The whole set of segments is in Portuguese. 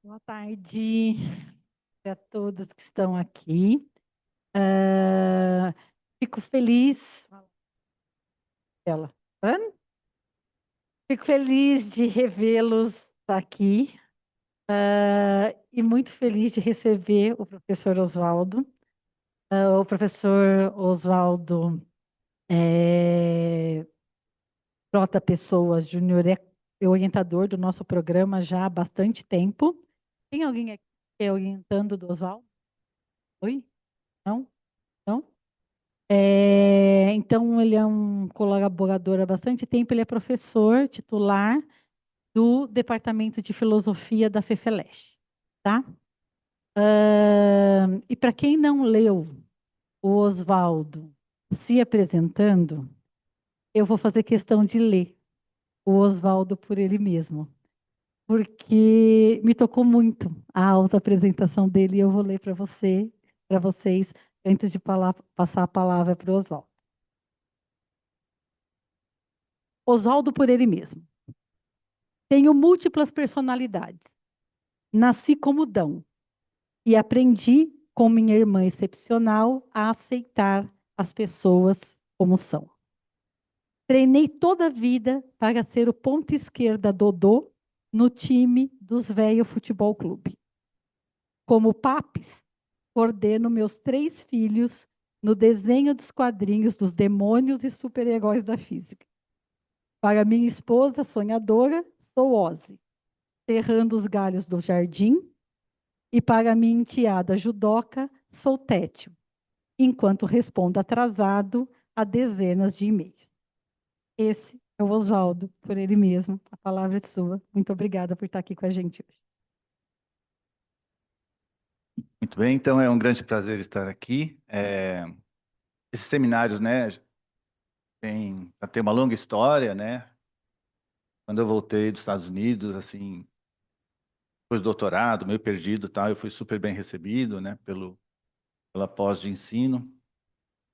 Boa tarde a todos que estão aqui. Ah, fico feliz. Ela. Hã? Fico feliz de revê-los aqui e muito feliz de receber o professor Oswaldo. O professor Oswaldo Frota Pessoa Júnior é orientador do nosso programa já há bastante tempo. Tem alguém aqui que é orientando do Oswaldo? Oi? Não? Não? Então, ele é um colaborador há bastante tempo, ele é professor titular do Departamento de Filosofia da FEFELESH, tá? E para quem não leu o Oswaldo se apresentando, eu vou fazer questão de ler o Oswaldo por ele mesmo, porque me tocou muito a autoapresentação dele e eu vou ler para vocês, antes de passar a palavra para o Oswaldo. Oswaldo por ele mesmo. Tenho múltiplas personalidades. Nasci como Dão e aprendi com minha irmã excepcional a aceitar as pessoas como são. Treinei toda a vida para ser o ponta esquerda Dodô no time dos Velho Futebol Clube. Como Papes, coordeno meus 3 filhos no desenho dos quadrinhos dos demônios e super-heróis da física. Para minha esposa sonhadora, sou Ozzy, serrando os galhos do jardim, e para minha enteada judoca, sou Tétio, enquanto respondo atrasado a dezenas de e-mails. Esse é o Oswaldo, por ele mesmo. A palavra é sua. Muito obrigada por estar aqui com a gente hoje. Muito bem, então é um grande prazer estar aqui. Esses seminários, né, já tem uma longa história, né? Quando eu voltei dos Estados Unidos, assim, depois do doutorado, meio perdido, e tal, eu fui super bem recebido, né, pela pós de ensino.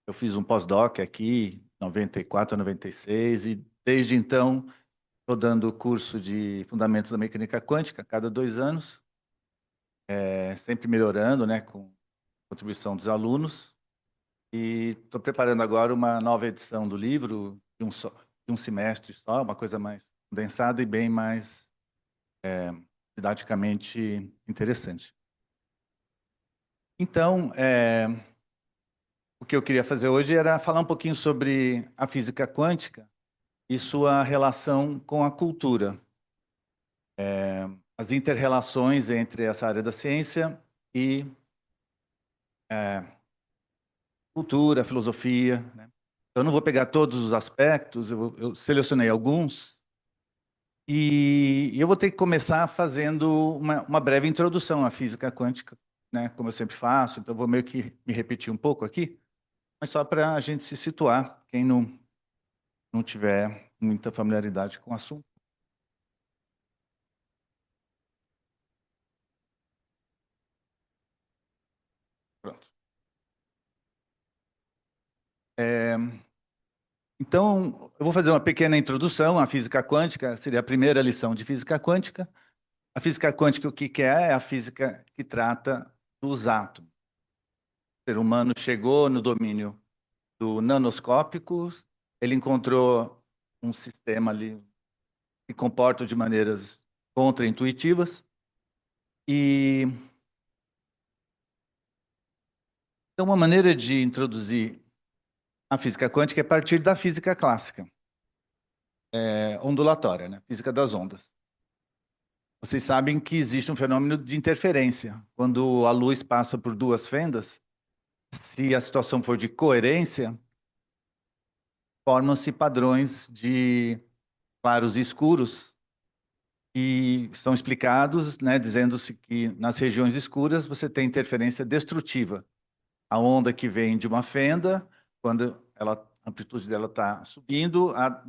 Eu fiz um pós-doc aqui, 94 a 96, e desde então estou dando o curso de Fundamentos da Mecânica Quântica, a cada 2 anos, sempre melhorando, né, com contribuição dos alunos. E estou preparando agora uma nova edição do livro, de um semestre só, uma coisa mais condensada e bem mais didaticamente interessante. Então, o que eu queria fazer hoje era falar um pouquinho sobre a física quântica e sua relação com a cultura. As inter-relações entre essa área da ciência e cultura, filosofia, né? Eu não vou pegar todos os aspectos, eu selecionei alguns. E eu vou ter que começar fazendo uma breve introdução à física quântica, né, como eu sempre faço, então vou meio que me repetir um pouco aqui, mas só para a gente se situar, quem não tiver muita familiaridade com o assunto. Pronto. Então, eu vou fazer uma pequena introdução à física quântica, seria a primeira lição de física quântica. A física quântica, o que que é? É a física que trata dos átomos. O ser humano chegou no domínio do nanoscópico, ele encontrou um sistema ali que comporta de maneiras contraintuitivas e então uma maneira de introduzir a física quântica é a partir da física clássica, ondulatória, né? Física das ondas. Vocês sabem que existe um fenômeno de interferência. Quando a luz passa por 2 fendas, se a situação for de coerência, formam-se padrões de claros e escuros que são explicados, né, dizendo-se que nas regiões escuras você tem interferência destrutiva. A onda que vem de uma fenda, quando a amplitude dela está subindo, a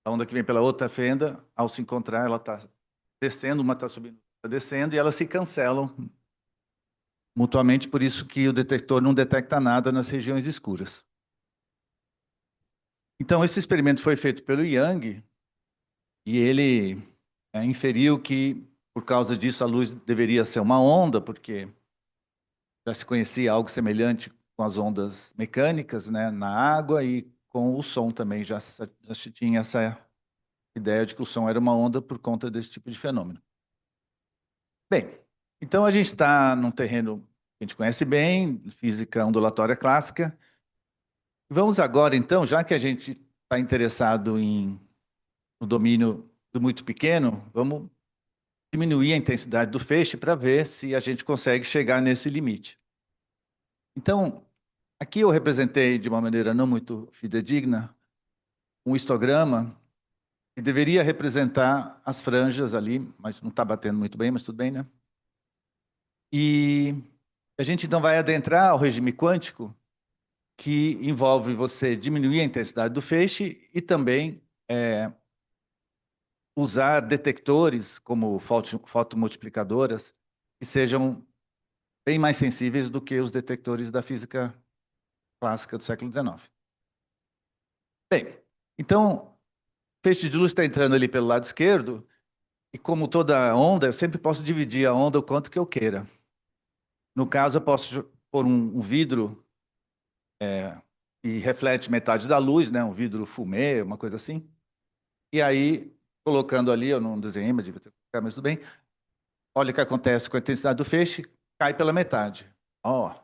onda que vem pela outra fenda, ao se encontrar, ela está descendo, uma está subindo, está descendo, e elas se cancelam mutuamente, por isso que o detector não detecta nada nas regiões escuras. Então, esse experimento foi feito pelo Young, e ele inferiu que, por causa disso, a luz deveria ser uma onda, porque já se conhecia algo semelhante com as ondas mecânicas, né, na água, e com o som também já se tinha essa ideia de que o som era uma onda por conta desse tipo de fenômeno. Bem, então a gente está num terreno que a gente conhece bem, física ondulatória clássica. Vamos agora, então, já que a gente está interessado no domínio do muito pequeno, vamos diminuir a intensidade do feixe para ver se a gente consegue chegar nesse limite. Então, aqui eu representei de uma maneira não muito fidedigna um histograma que deveria representar as franjas ali, mas não está batendo muito bem, mas tudo bem, né? E a gente então vai adentrar ao regime quântico, que envolve você diminuir a intensidade do feixe e também usar detectores como fotomultiplicadoras que sejam bem mais sensíveis do que os detectores da física clássica do século XIX. Bem, então, o feixe de luz está entrando ali pelo lado esquerdo, e como toda onda, eu sempre posso dividir a onda o quanto que eu queira. No caso, eu posso pôr um vidro e reflete metade da luz, né? Um vidro fumê, uma coisa assim. E aí, colocando ali, eu não desenhei, mas devia ter colocado, mas tudo bem. Olha o que acontece com a intensidade do feixe, cai pela metade. Ó.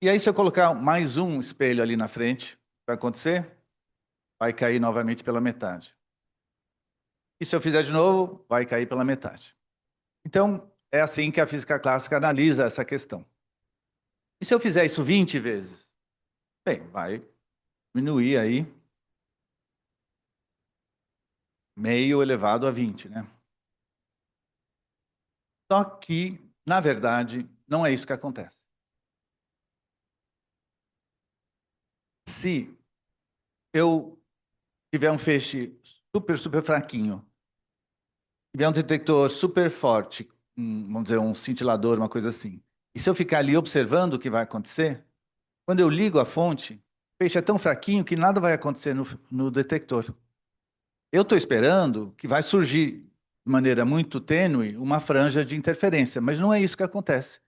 E aí, se eu colocar mais um espelho ali na frente, o que vai acontecer? Vai cair novamente pela metade. E se eu fizer de novo, vai cair pela metade. Então, é assim que a física clássica analisa essa questão. E se eu fizer isso 20 vezes? Bem, vai diminuir aí meio elevado a 20, né? Só que, na verdade, não é isso que acontece. Se eu tiver um feixe super fraquinho, tiver um detector super forte, vamos dizer, um cintilador, uma coisa assim, e se eu ficar ali observando o que vai acontecer, quando eu ligo a fonte, o peixe é tão fraquinho que nada vai acontecer no detector. Eu estou esperando que vai surgir, de maneira muito tênue, uma franja de interferência, mas não é isso que acontece.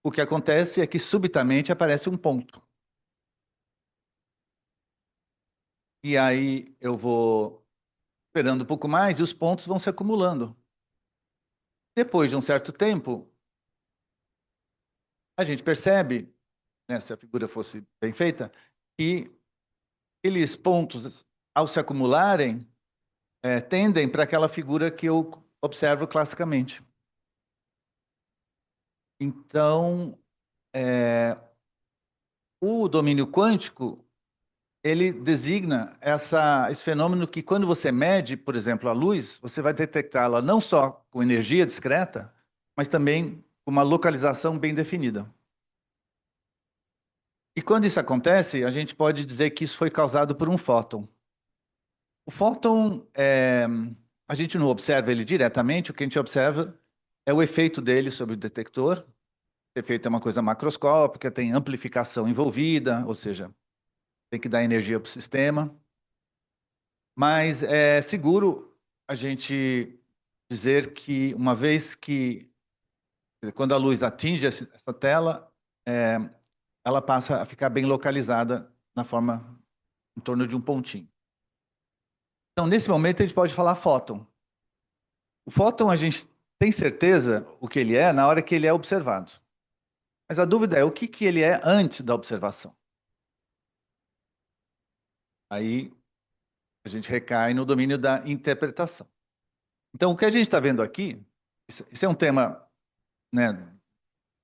O que acontece é que subitamente aparece um ponto. E aí eu vou esperando um pouco mais e os pontos vão se acumulando. Depois de um certo tempo, a gente percebe, né, se a figura fosse bem feita, que aqueles pontos, ao se acumularem, tendem para aquela figura que eu observo classicamente. Então, o domínio quântico, ele designa esse fenômeno que, quando você mede, por exemplo, a luz, você vai detectá-la não só com energia discreta, mas também com uma localização bem definida. E quando isso acontece, a gente pode dizer que isso foi causado por um fóton. O fóton, a gente não observa ele diretamente, o que a gente observa é o efeito dele sobre o detector. O efeito é uma coisa macroscópica, tem amplificação envolvida, ou seja, tem que dar energia para o sistema. Mas é seguro a gente dizer que, uma vez que, quando a luz atinge essa tela, ela passa a ficar bem localizada na forma, em torno de um pontinho. Então, nesse momento, a gente pode falar fóton. O fóton, a gente tem certeza o que ele é na hora que ele é observado. Mas a dúvida é o que ele é antes da observação. Aí a gente recai no domínio da interpretação. Então, o que a gente está vendo aqui, isso é um tema, né,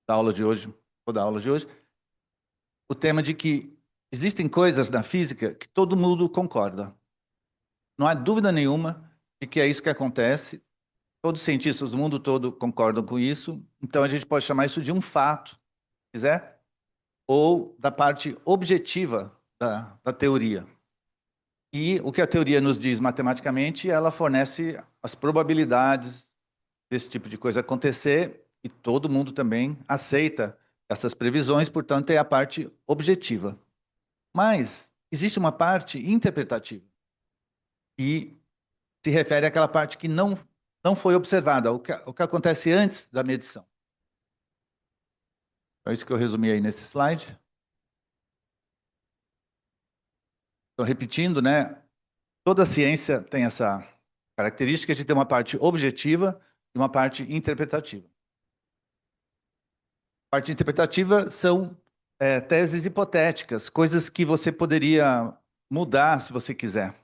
da aula de hoje, ou da aula de hoje, o tema de que existem coisas na física que todo mundo concorda. Não há dúvida nenhuma de que é isso que acontece. Todos os cientistas do mundo todo concordam com isso. Então, a gente pode chamar isso de um fato, se quiser, ou da parte objetiva da teoria. E o que a teoria nos diz matematicamente, ela fornece as probabilidades desse tipo de coisa acontecer, e todo mundo também aceita essas previsões, portanto, é a parte objetiva. Mas existe uma parte interpretativa, que se refere àquela parte que não não foi observada, o que acontece antes da medição. É isso que eu resumi aí nesse slide. Estou repetindo, né? Toda ciência tem essa característica de ter uma parte objetiva e uma parte interpretativa. A parte interpretativa são teses hipotéticas, coisas que você poderia mudar se você quiser.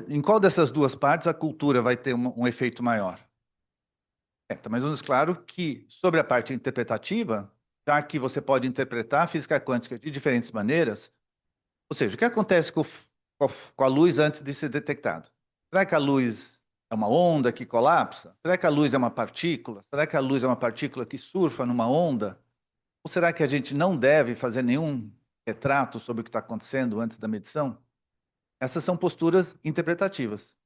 Em qual dessas duas partes a cultura vai ter um efeito maior? Está mais ou menos claro que, sobre a parte interpretativa, já que você pode interpretar a física quântica de diferentes maneiras, ou seja, o que acontece com a luz antes de ser detectado? Será que a luz é uma onda que colapsa? Será que a luz é uma partícula? Será que a luz é uma partícula que surfa numa onda? Ou será que a gente não deve fazer nenhum retrato sobre o que está acontecendo antes da medição? Essas são posturas interpretativas.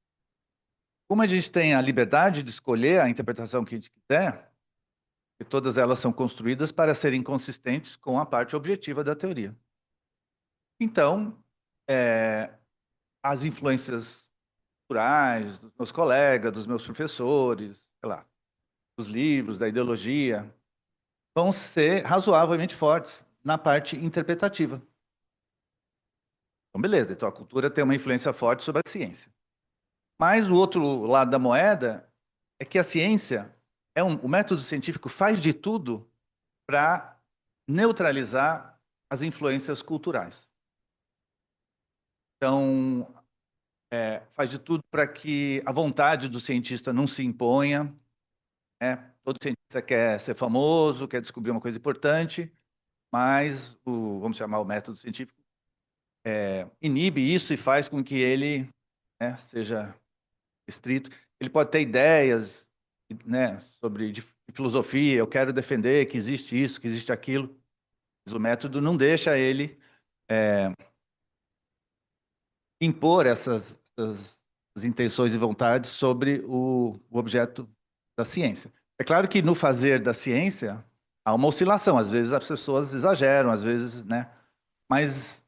Como a gente tem a liberdade de escolher a interpretação que a gente quiser, e todas elas são construídas para serem consistentes com a parte objetiva da teoria. Então, as influências culturais dos meus colegas, dos meus professores, sei lá, dos livros, da ideologia, vão ser razoavelmente fortes na parte interpretativa. Então, beleza, então a cultura tem uma influência forte sobre a ciência. Mas o outro lado da moeda é que a ciência, o método científico faz de tudo para neutralizar as influências culturais. Então, faz de tudo para que a vontade do cientista não se imponha, né? Todo cientista quer ser famoso, quer descobrir uma coisa importante, mas vamos chamar o método científico, inibe isso e faz com que ele, né, seja estrito. Ele pode ter ideias, né, sobre de filosofia, eu quero defender que existe isso, que existe aquilo, mas o método não deixa ele impor essas intenções e vontades sobre o objeto da ciência. É claro que no fazer da ciência há uma oscilação, às vezes as pessoas exageram, às vezes, né? Mas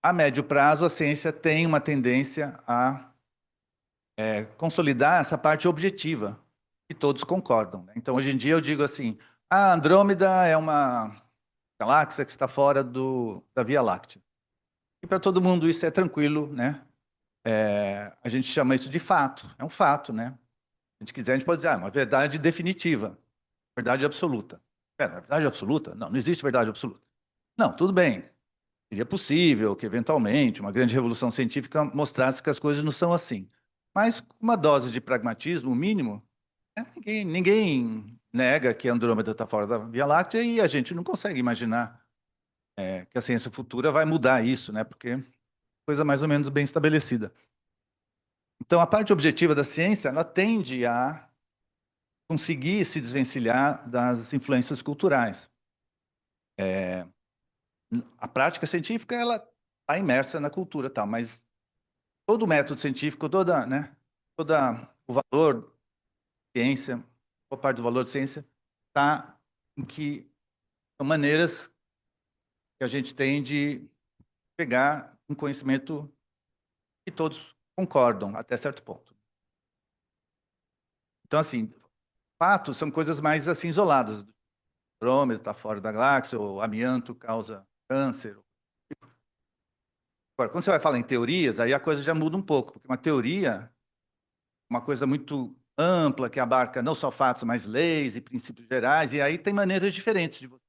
a médio prazo a ciência tem uma tendência a consolidar essa parte objetiva, que todos concordam, né? Então, hoje em dia eu digo assim, a Andrômeda é uma galáxia que está fora da Via Láctea. E para todo mundo isso é tranquilo, né? A gente chama isso de fato, é um fato, né? Se a gente quiser, a gente pode dizer, uma verdade definitiva, verdade absoluta. Verdade absoluta? Não, não existe verdade absoluta. Não, tudo bem. Seria possível que, eventualmente, uma grande revolução científica mostrasse que as coisas não são assim. Mas com uma dose de pragmatismo mínimo, ninguém nega que a Andrômeda está fora da Via Láctea e a gente não consegue imaginar que a ciência futura vai mudar isso, né? Porque é coisa mais ou menos bem estabelecida. Então, a parte objetiva da ciência, ela tende a conseguir se desvencilhar das influências culturais. A prática científica, ela está imersa na cultura, tal, mas todo o método científico, todo o valor da ciência, boa parte do valor da ciência, está em que são maneiras que a gente tem de pegar um conhecimento que todos concordam, até certo ponto. Então, assim, fatos são coisas mais assim isoladas. O Andrômeda está fora da galáxia, o amianto causa câncer. Agora, quando você vai falar em teorias, aí a coisa já muda um pouco, porque uma teoria é uma coisa muito ampla, que abarca não só fatos, mas leis e princípios gerais, e aí tem maneiras diferentes de você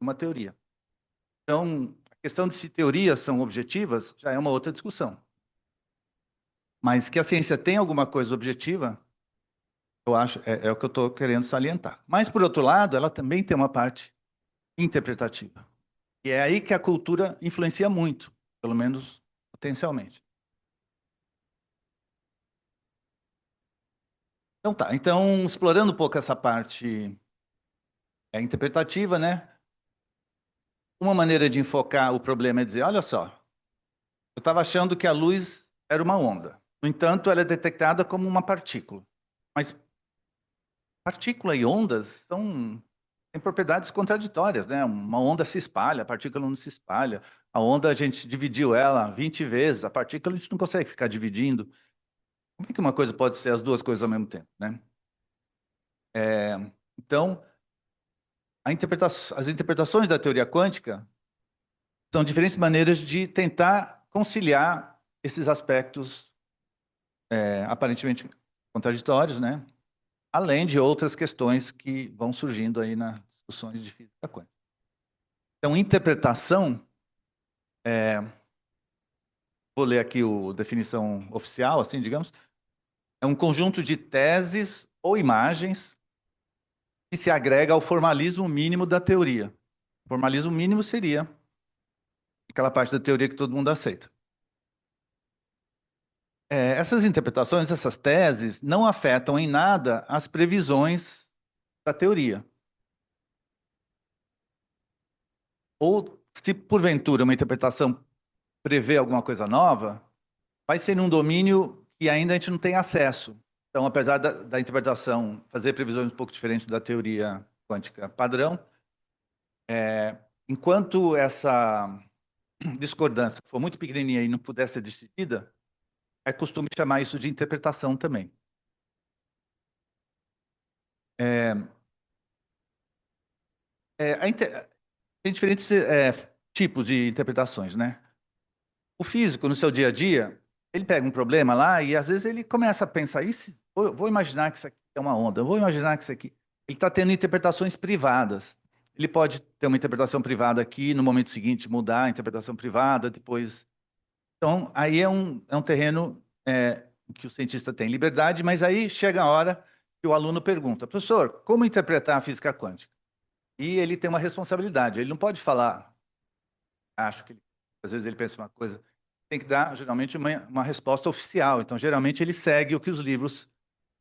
uma teoria. Então, a questão de se teorias são objetivas já é uma outra discussão. Mas que a ciência tem alguma coisa objetiva, eu acho, é o que eu estou querendo salientar. Mas, por outro lado, ela também tem uma parte interpretativa. E é aí que a cultura influencia muito, pelo menos potencialmente. Então tá, então explorando um pouco essa parte interpretativa, né? Uma maneira de enfocar o problema é dizer, olha só, eu estava achando que a luz era uma onda. No entanto, ela é detectada como uma partícula. Mas partícula e ondas têm propriedades contraditórias, né? Uma onda se espalha, a partícula não se espalha. A onda a gente dividiu ela 20 vezes, a partícula a gente não consegue ficar dividindo. Como é que uma coisa pode ser as duas coisas ao mesmo tempo, né? Então, as interpretações da teoria quântica são diferentes maneiras de tentar conciliar esses aspectos aparentemente contraditórios, né? Além de outras questões que vão surgindo aí nas discussões de física quântica. Então, interpretação, vou ler aqui a definição oficial, assim, digamos, é um conjunto de teses ou imagens que se agrega ao formalismo mínimo da teoria. O formalismo mínimo seria aquela parte da teoria que todo mundo aceita. Essas interpretações, essas teses, não afetam em nada as previsões da teoria. Ou, se porventura uma interpretação prevê alguma coisa nova, vai ser num domínio que ainda a gente não tem acesso. Então, apesar da interpretação fazer previsões um pouco diferentes da teoria quântica padrão, enquanto essa discordância for muito pequenininha e não puder ser decidida, é costume chamar isso de interpretação também. Tem diferentes tipos de interpretações, né? O físico, no seu dia a dia, ele pega um problema lá e às vezes ele começa a pensar, vou imaginar que isso aqui é uma onda, vou imaginar que isso aqui... Ele está tendo interpretações privadas. Ele pode ter uma interpretação privada aqui, no momento seguinte mudar a interpretação privada, depois... Então, aí é um terreno em que o cientista tem liberdade, mas aí chega a hora que o aluno pergunta, professor, como interpretar a física quântica? E ele tem uma responsabilidade, ele não pode falar, acho que às vezes ele pensa uma coisa, tem que dar, geralmente, uma resposta oficial. Então, geralmente, ele segue o que os livros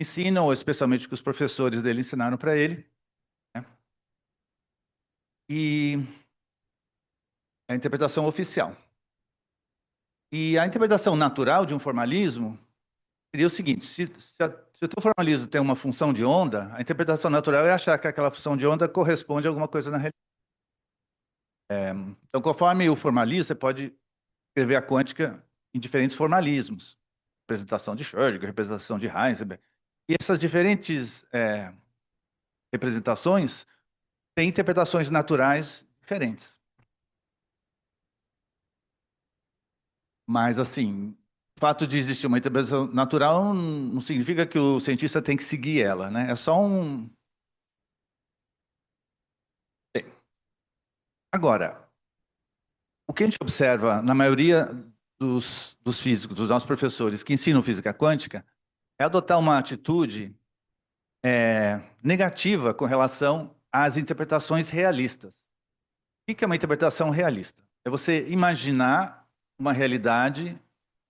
ensinam, ou especialmente o que os professores dele ensinaram para ele, né? E a interpretação oficial. E a interpretação natural de um formalismo seria o seguinte, se o teu formalismo tem uma função de onda, a interpretação natural é achar que aquela função de onda corresponde a alguma coisa na realidade. Então, conforme o formalismo, você pode escrever a quântica em diferentes formalismos. Representação de Schrödinger, representação de Heisenberg. E essas diferentes representações têm interpretações naturais diferentes. Mas, assim, o fato de existir uma interpretação natural não significa que o cientista tem que seguir ela, né? É só um... Agora, o que a gente observa na maioria dos físicos, dos nossos professores que ensinam física quântica, é adotar uma atitude negativa com relação às interpretações realistas. O que é uma interpretação realista? É você imaginar uma realidade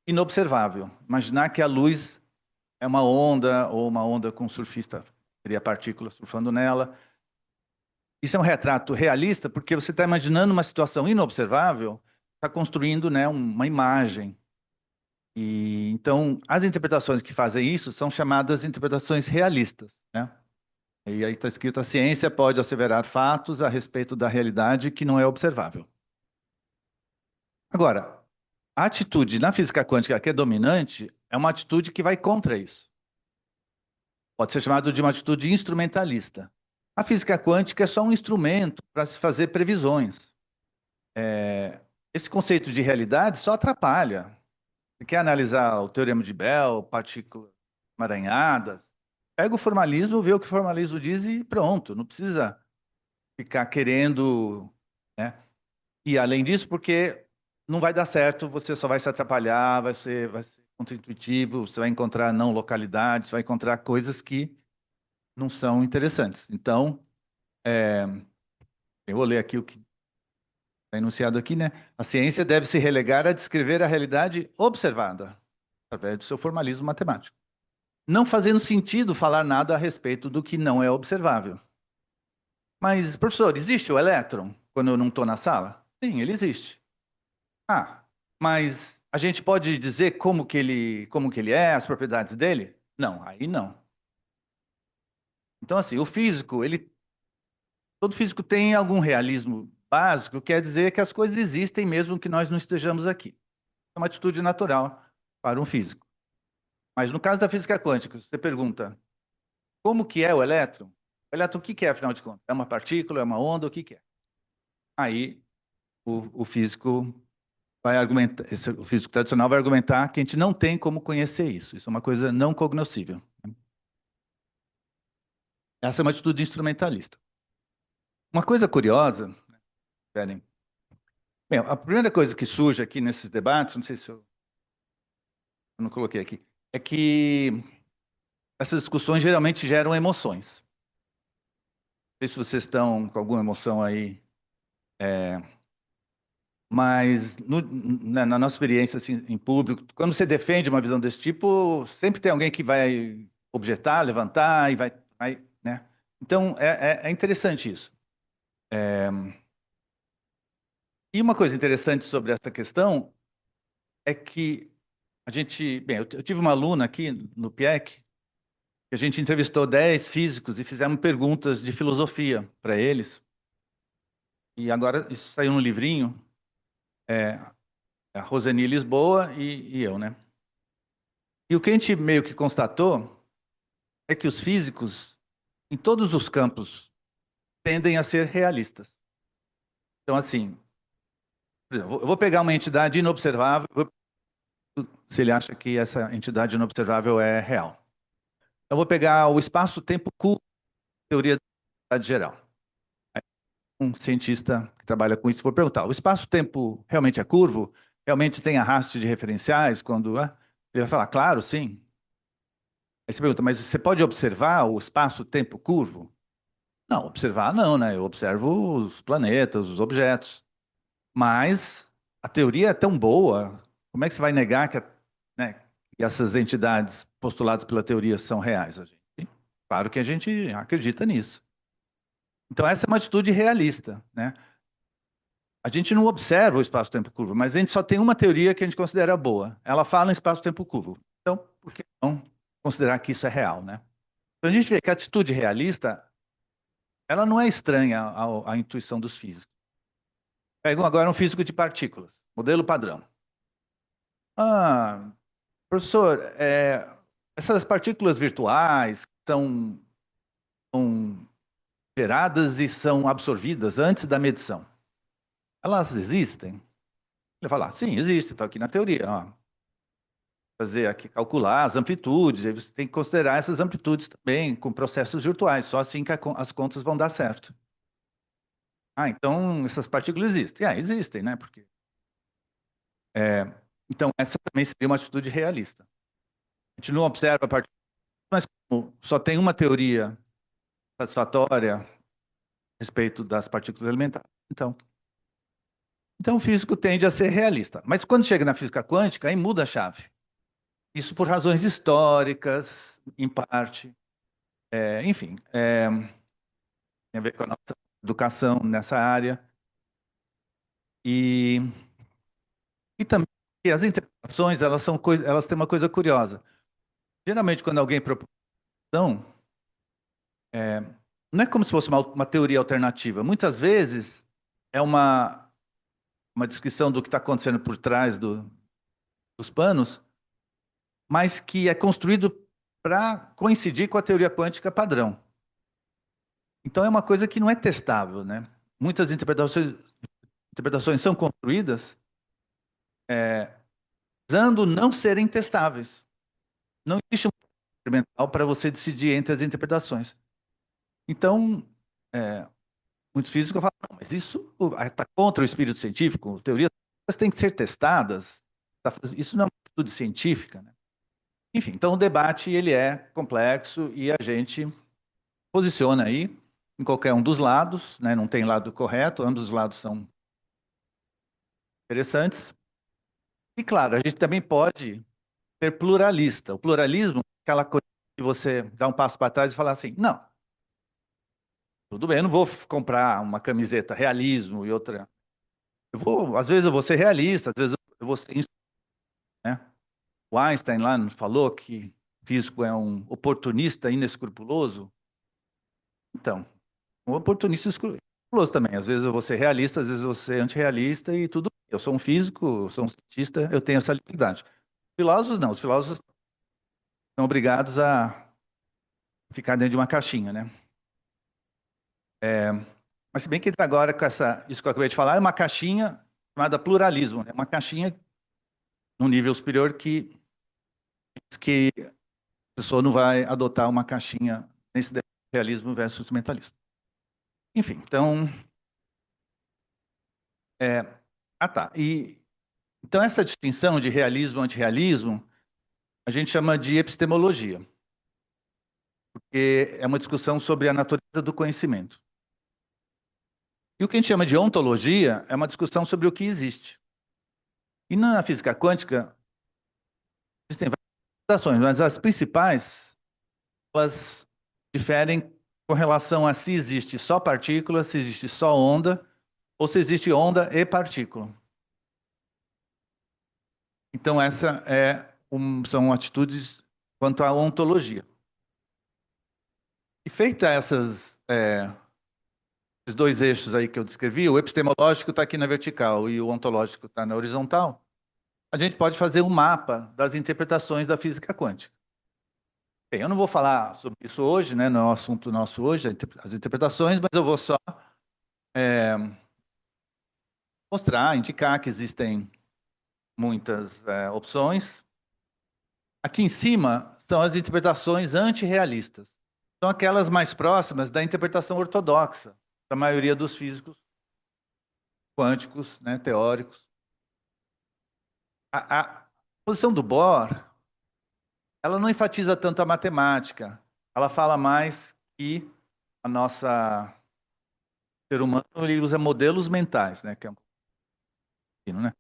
inobservável. Imaginar que a luz é uma onda, ou uma onda com um surfista, seria partículas surfando nela. Isso é um retrato realista porque você está imaginando uma situação inobservável, está construindo, né, uma imagem. E então, as interpretações que fazem isso são chamadas interpretações realistas, né? E aí está escrito: a ciência pode asseverar fatos a respeito da realidade que não é observável. Agora, a atitude na física quântica que é dominante é uma atitude que vai contra isso. Pode ser chamado de uma atitude instrumentalista. A física quântica é só um instrumento para se fazer previsões. Esse conceito de realidade só atrapalha. Você quer analisar o teorema de Bell, partículas emaranhadas, pega o formalismo, vê o que o formalismo diz e pronto. Não precisa ficar querendo, né? E além disso, porque não vai dar certo, você só vai se atrapalhar, vai ser contra-intuitivo, você vai encontrar não localidades, vai encontrar coisas que não são interessantes. Então, eu vou ler aqui o que está enunciado aqui, né? A ciência deve se relegar a descrever a realidade observada, através do seu formalismo matemático, não fazendo sentido falar nada a respeito do que não é observável. Mas, professor, existe o elétron quando eu não estou na sala? Sim, ele existe. Ah, mas a gente pode dizer como que ele é, as propriedades dele? Não, aí não. Então, assim, todo físico tem algum realismo básico, quer dizer que as coisas existem mesmo que nós não estejamos aqui. É uma atitude natural para um físico. Mas no caso da física quântica, você pergunta como que é o elétron? O elétron, o que que é, afinal de contas? É uma partícula, é uma onda, o que que é? Aí o físico vai argumentar, o físico tradicional vai argumentar que a gente não tem como conhecer isso. Isso é uma coisa não cognoscível. Essa é uma atitude instrumentalista. Uma coisa curiosa, Karen, bem, a primeira coisa que surge aqui nesses debates, não sei se eu não coloquei aqui, é que essas discussões geralmente geram emoções. Não sei se vocês estão com alguma emoção aí, mas na nossa experiência assim, em público, quando você defende uma visão desse tipo, sempre tem alguém que vai objetar, levantar e vai, né? Então é interessante isso. E uma coisa interessante sobre essa questão é que a gente, bem, eu tive uma aluna aqui no PIEC, que a gente entrevistou 10 físicos e fizemos perguntas de filosofia para eles. E agora isso saiu no livrinho, a Roseni Lisboa e eu, né? E o que a gente meio que constatou é que os físicos, em todos os campos, tendem a ser realistas. Então, assim, por exemplo, eu vou pegar uma entidade inobservável, se ele acha que essa entidade inobservável é real. Eu vou pegar o espaço-tempo curvo, teoria da relatividade geral. Aí, um cientista que trabalha com isso for perguntar: o espaço-tempo realmente é curvo? Realmente tem arrasto de referenciais? Ele vai falar: claro, sim. Aí você pergunta: mas você pode observar o espaço-tempo curvo? Não, observar não, né? Eu observo os planetas, os objetos. Mas a teoria é tão boa, como é que você vai negar né, que essas entidades postuladas pela teoria são reais? Claro que a gente acredita nisso. Então, essa é uma atitude realista, né? A gente não observa o espaço-tempo curvo, mas a gente só tem uma teoria que a gente considera boa. Ela fala em espaço-tempo curvo. Então, por que não considerar que isso é real, né? Então, a gente vê que a atitude realista, ela não é estranha à intuição dos físicos. Pega agora um físico de partículas, modelo padrão. Ah, professor, essas partículas virtuais são geradas e são absorvidas antes da medição. Elas existem? Ele fala, sim, existe, estou aqui na teoria. Ó. Fazer aqui, calcular as amplitudes, aí você tem que considerar essas amplitudes também com processos virtuais, só assim que as contas vão dar certo. Ah, então essas partículas existem. Ah, existem, né? É, então, essa também seria uma atitude realista. A gente não observa a partícula, mas como só tem uma teoria satisfatória a respeito das partículas elementares. Então, o físico tende a ser realista. Mas quando chega na física quântica, aí muda a chave. Isso por razões históricas, em parte. Enfim, tem a ver com a nossa educação nessa área. E, e também que as interpretações, elas têm uma coisa curiosa. Geralmente, quando alguém propõe uma questão, não é como se fosse uma teoria alternativa. Muitas vezes é uma descrição do que está acontecendo por trás dos panos, mas que é construído para coincidir com a teoria quântica padrão. Então é uma coisa que não é testável, né? Muitas interpretações são construídas visando não serem testáveis. Não existe um experimental para você decidir entre as interpretações. Então, muitos físicos falam, "Não, mas isso está contra o espírito científico, teorias têm que ser testadas, isso não é uma atitude científica, né? Enfim, então o debate ele é complexo e a gente posiciona aí em qualquer um dos lados, né? Não tem lado correto, ambos os lados são interessantes. E claro, a gente também pode ser pluralista. O pluralismo é aquela coisa de você dar um passo para trás e falar assim, não, tudo bem, eu não vou comprar uma camiseta realismo e outra. Às vezes eu vou ser realista, às vezes eu vou ser, né? O Einstein lá falou que físico é um oportunista inescrupuloso. Então, um oportunista escrupuloso também. Às vezes eu vou ser realista, às vezes eu vou ser antirrealista e tudo. Eu sou um físico, eu sou um cientista, eu tenho essa liberdade. Filósofos não, os filósofos são obrigados a ficar dentro de uma caixinha, né? Mas se bem que agora, com isso que eu acabei de falar, é uma caixinha chamada pluralismo, né? Uma caixinha num nível superior que a pessoa não vai adotar uma caixinha nesse realismo versus mentalismo. Enfim, então... tá. Então, essa distinção de realismo e antirrealismo, a gente chama de epistemologia, porque é uma discussão sobre a natureza do conhecimento. E o que a gente chama de ontologia é uma discussão sobre o que existe. E na física quântica, existem várias ações, mas as principais, elas diferem com relação a se existe só partícula, se existe só onda, ou se existe onda e partícula. Então, são atitudes quanto à ontologia. E feita esses dois eixos aí que eu descrevi, o epistemológico está aqui na vertical e o ontológico está na horizontal, a gente pode fazer um mapa das interpretações da física quântica. Bem, eu não vou falar sobre isso hoje, né, não é o assunto nosso hoje, as interpretações, mas eu vou só mostrar, indicar que existem muitas opções. Aqui em cima são as interpretações antirrealistas. São aquelas mais próximas da interpretação ortodoxa da maioria dos físicos quânticos, né, teóricos. A posição do Bohr, ela não enfatiza tanto a matemática. Ela fala mais que a nossa ser humano ele usa modelos mentais, né, que é né?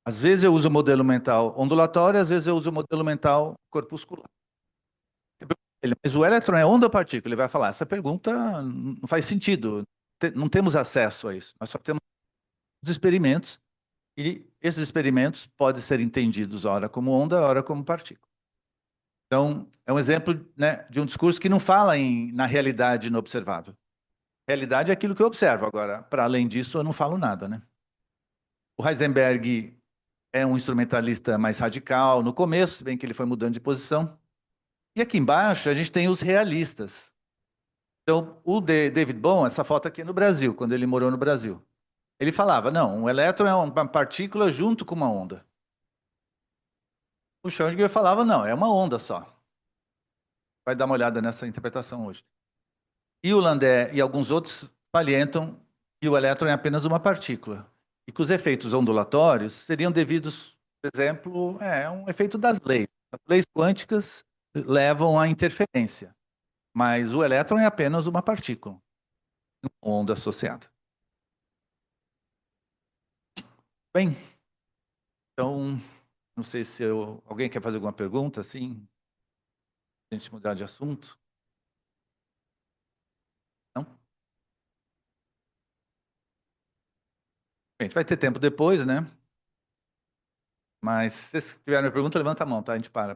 Às vezes eu uso o modelo mental ondulatório, às vezes eu uso o modelo mental corpuscular. Mas o elétron é onda ou partícula? Ele vai falar, essa pergunta não faz sentido. Não temos acesso a isso. Nós só temos os experimentos e esses experimentos podem ser entendidos ora como onda, ora como partícula. Então, é um exemplo, né, de um discurso que não fala na realidade inobservável. Realidade é aquilo que eu observo. Agora, para além disso, eu não falo nada, né? O Heisenberg é um instrumentalista mais radical no começo, se bem que ele foi mudando de posição. E aqui embaixo a gente tem os realistas. Então, o David Bohm, essa foto aqui é no Brasil, quando ele morou no Brasil. Ele falava, não, um elétron é uma partícula junto com uma onda. O Schrödinger falava, não, é uma onda só. Vai dar uma olhada nessa interpretação hoje. E o Landé e alguns outros salientam que o elétron é apenas uma partícula e que os efeitos ondulatórios seriam devidos, por exemplo, um efeito das leis. As leis quânticas levam à interferência, mas o elétron é apenas uma partícula, uma onda associada. Bem, então, não sei se alguém quer fazer alguma pergunta, assim, a gente mudar de assunto. Não? Bem, a gente vai ter tempo depois, né? Mas se vocês tiverem uma pergunta, levanta a mão, tá? A gente para.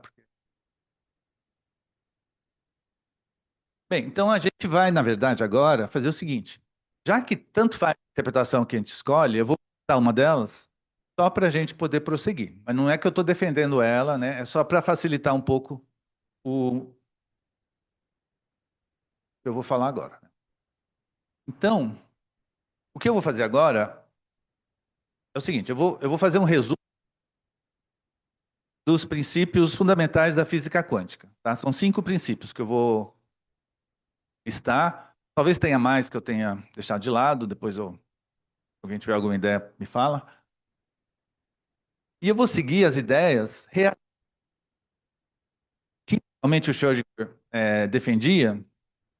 Bem, então a gente vai, na verdade, agora fazer o seguinte. Já que tanto faz a interpretação que a gente escolhe, eu vou dar uma delas só para a gente poder prosseguir. Mas não é que eu estou defendendo ela, né? É só para facilitar um pouco o que eu vou falar agora. Então, o que eu vou fazer agora é o seguinte: eu vou fazer um resumo dos princípios fundamentais da física quântica. Tá? São 5 princípios que eu vou listar. Talvez tenha mais que eu tenha deixado de lado, depois se alguém tiver alguma ideia, me fala. E eu vou seguir as ideias que realmente o Schrödinger defendia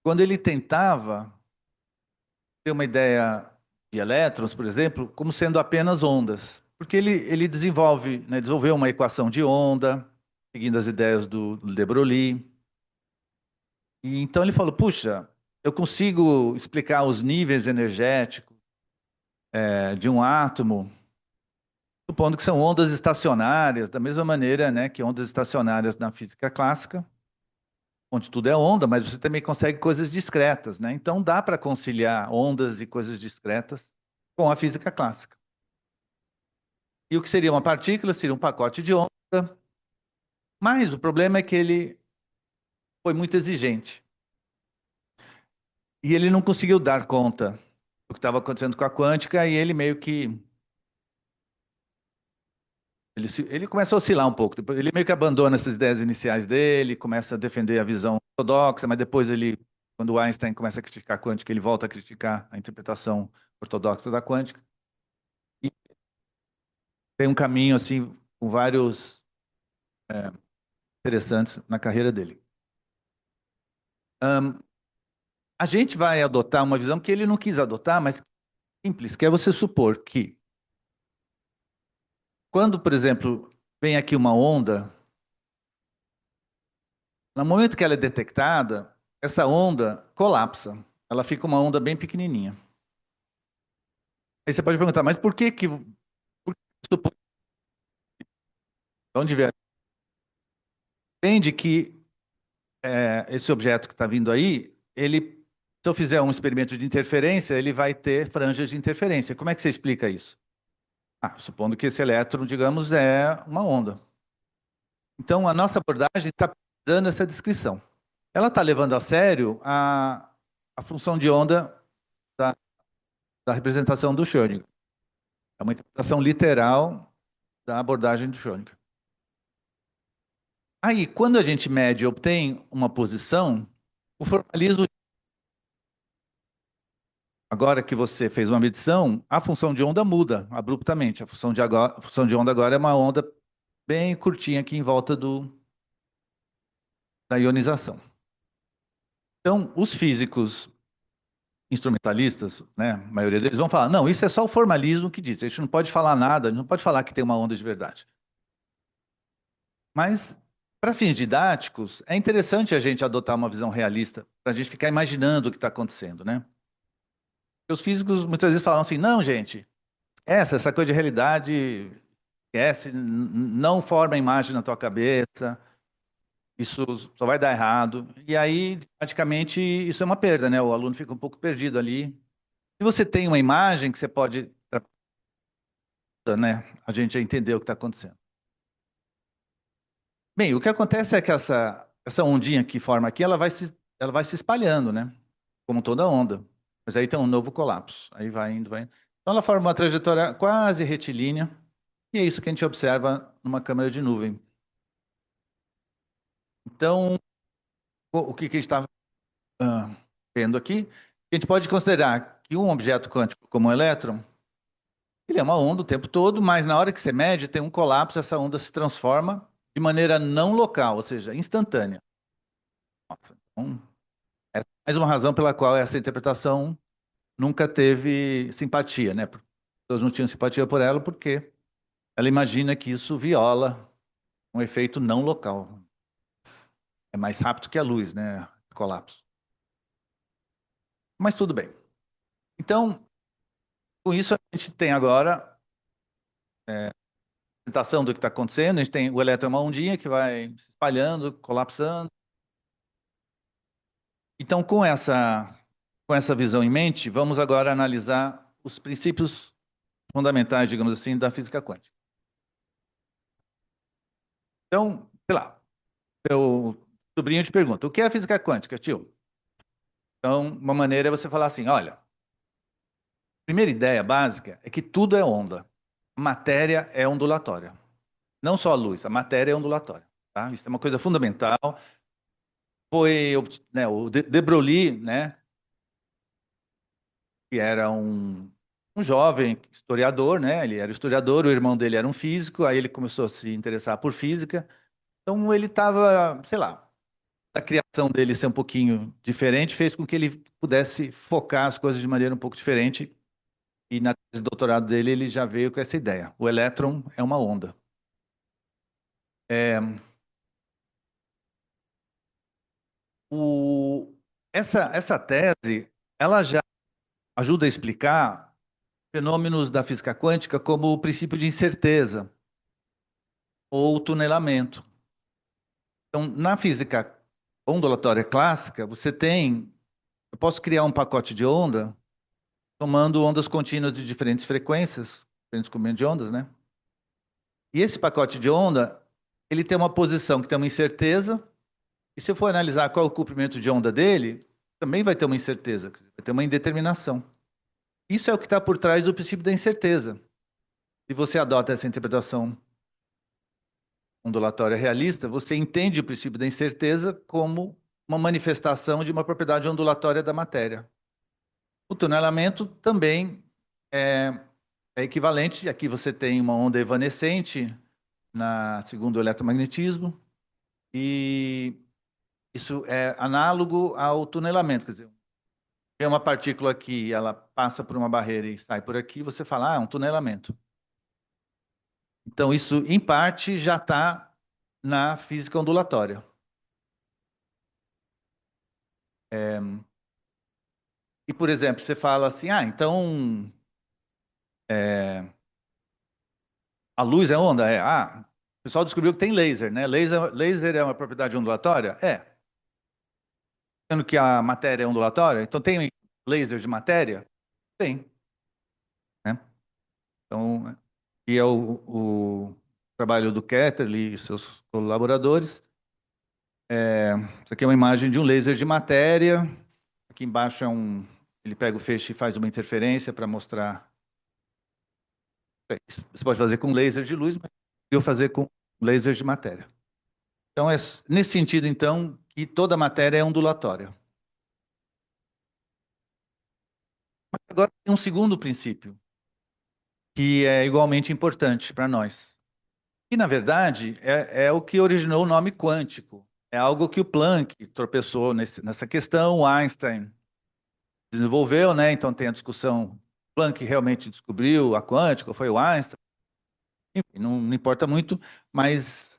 quando ele tentava ter uma ideia de elétrons, por exemplo, como sendo apenas ondas. Porque ele desenvolveu uma equação de onda, seguindo as ideias do de Broglie. E então ele falou, puxa, eu consigo explicar os níveis energéticos de um átomo, supondo que são ondas estacionárias, da mesma maneira, né, que ondas estacionárias na física clássica, onde tudo é onda, mas você também consegue coisas discretas, né? Então dá para conciliar ondas e coisas discretas com a física clássica. E o que seria uma partícula seria um pacote de onda Mas o problema é que ele foi muito exigente. E ele não conseguiu dar conta do que estava acontecendo com a quântica, e ele meio que ele começa a oscilar um pouco. Depois, ele meio que abandona essas ideias iniciais dele, começa a defender a visão ortodoxa, mas depois ele, quando o Einstein começa a criticar a quântica, ele volta a criticar a interpretação ortodoxa da quântica. E tem um caminho assim com vários interessantes na carreira dele. A gente vai adotar uma visão que ele não quis adotar, mas simples, que é você supor que quando, por exemplo, vem aqui uma onda, no momento que ela é detectada, essa onda colapsa. Ela fica uma onda bem pequenininha. Aí você pode perguntar, mas por que isso onde vier? Entende que esse objeto que está vindo aí, ele, se eu fizer um experimento de interferência, ele vai ter franjas de interferência. Como é que você explica isso? Ah, supondo que esse elétron, digamos, é uma onda. Então, a nossa abordagem está dando essa descrição. Ela está levando a sério a função de onda da, da representação do Schrödinger. É uma interpretação literal da abordagem do Schrödinger. Aí, quando a gente mede e obtém uma posição, o formalismo, agora que você fez uma medição, a função de onda muda abruptamente. A função de onda agora é uma onda bem curtinha aqui em volta da ionização. Então, os físicos instrumentalistas, né, a maioria deles vão falar, não, isso é só o formalismo que diz, a gente não pode falar nada, a gente não pode falar que tem uma onda de verdade. Mas, para fins didáticos, é interessante a gente adotar uma visão realista, para a gente ficar imaginando o que está acontecendo, né? Os físicos muitas vezes falam assim, não, gente, essa coisa de realidade, esquece, não forma a imagem na tua cabeça, isso só vai dar errado. E aí, praticamente, isso é uma perda, né? O aluno fica um pouco perdido ali. Se você tem uma imagem que você pode, né, a gente já entendeu o que está acontecendo. Bem, o que acontece é que essa ondinha que forma aqui, ela vai se espalhando, né? Como toda onda. Mas aí tem um novo colapso. Aí vai indo, vai indo. Então ela forma uma trajetória quase retilínea, e é isso que a gente observa numa câmera de nuvem. Então, o que a gente está vendo aqui, a gente pode considerar que um objeto quântico como um elétron, ele é uma onda o tempo todo, mas na hora que você mede, tem um colapso, essa onda se transforma de maneira não local, ou seja, instantânea. Nossa, então, essa é mais uma razão pela qual essa interpretação nunca teve simpatia, né? As pessoas não tinham simpatia por ela porque ela imagina que isso viola um efeito não local. É mais rápido que a luz, né? Colapso. Mas tudo bem. Então, com isso, a gente tem agora a apresentação do que está acontecendo. A gente tem o elétron é uma ondinha que vai se espalhando, colapsando. Então, com essa visão em mente, vamos agora analisar os princípios fundamentais, digamos assim, da física quântica. Então, sei lá, meu sobrinho te pergunta, o que é a física quântica, tio? Então, uma maneira é você falar assim, olha, a primeira ideia básica é que tudo é onda. A matéria é ondulatória. Não só a luz, a matéria é ondulatória. Tá? Isso é uma coisa fundamental. Foi, né, o de Broglie, né, que era um jovem historiador, né? Ele era historiador, o irmão dele era um físico, aí ele começou a se interessar por física. Então ele estava, sei lá, a criação dele ser um pouquinho diferente fez com que ele pudesse focar as coisas de maneira um pouco diferente. E na tese de doutorado dele ele já veio com essa ideia. O elétron é uma onda. É, o, essa tese, ela já ajuda a explicar fenômenos da física quântica como o princípio de incerteza ou tunelamento. Então, na física ondulatória clássica, eu posso criar um pacote de onda tomando ondas contínuas de diferentes frequências, diferentes comprimentos de ondas, né? E esse pacote de onda, ele tem uma posição que tem uma incerteza, e se eu for analisar qual é o comprimento de onda dele, também vai ter uma incerteza, vai ter uma indeterminação. Isso é o que está por trás do princípio da incerteza. Se você adota essa interpretação ondulatória realista, você entende o princípio da incerteza como uma manifestação de uma propriedade ondulatória da matéria. O tunelamento também é equivalente. Aqui você tem uma onda evanescente segundo o eletromagnetismo, e isso é análogo ao tunelamento. Quer dizer, tem uma partícula aqui, ela passa por uma barreira e sai por aqui, você fala, é um tunelamento. Então, isso, em parte, já está na física ondulatória. E, por exemplo, você fala assim, então a luz é onda? O pessoal descobriu que tem laser, né? Laser é uma propriedade ondulatória? É. Sendo que a matéria é ondulatória, então tem laser de matéria? Tem, né? Então, que é o trabalho do Ketterle e seus colaboradores. Isso aqui é uma imagem de um laser de matéria. Aqui embaixo ele pega o feixe e faz uma interferência para mostrar. Você pode fazer com laser de luz, mas eu fazer com laser de matéria. Então, é nesse sentido, então, que toda matéria é ondulatória. Agora, tem um segundo princípio, que é igualmente importante para nós. E, na verdade, é o que originou o nome quântico. É algo que o Planck tropeçou nessa questão, o Einstein desenvolveu, né? Então tem a discussão, Planck realmente descobriu a quântica, foi o Einstein? Enfim, não importa muito, mas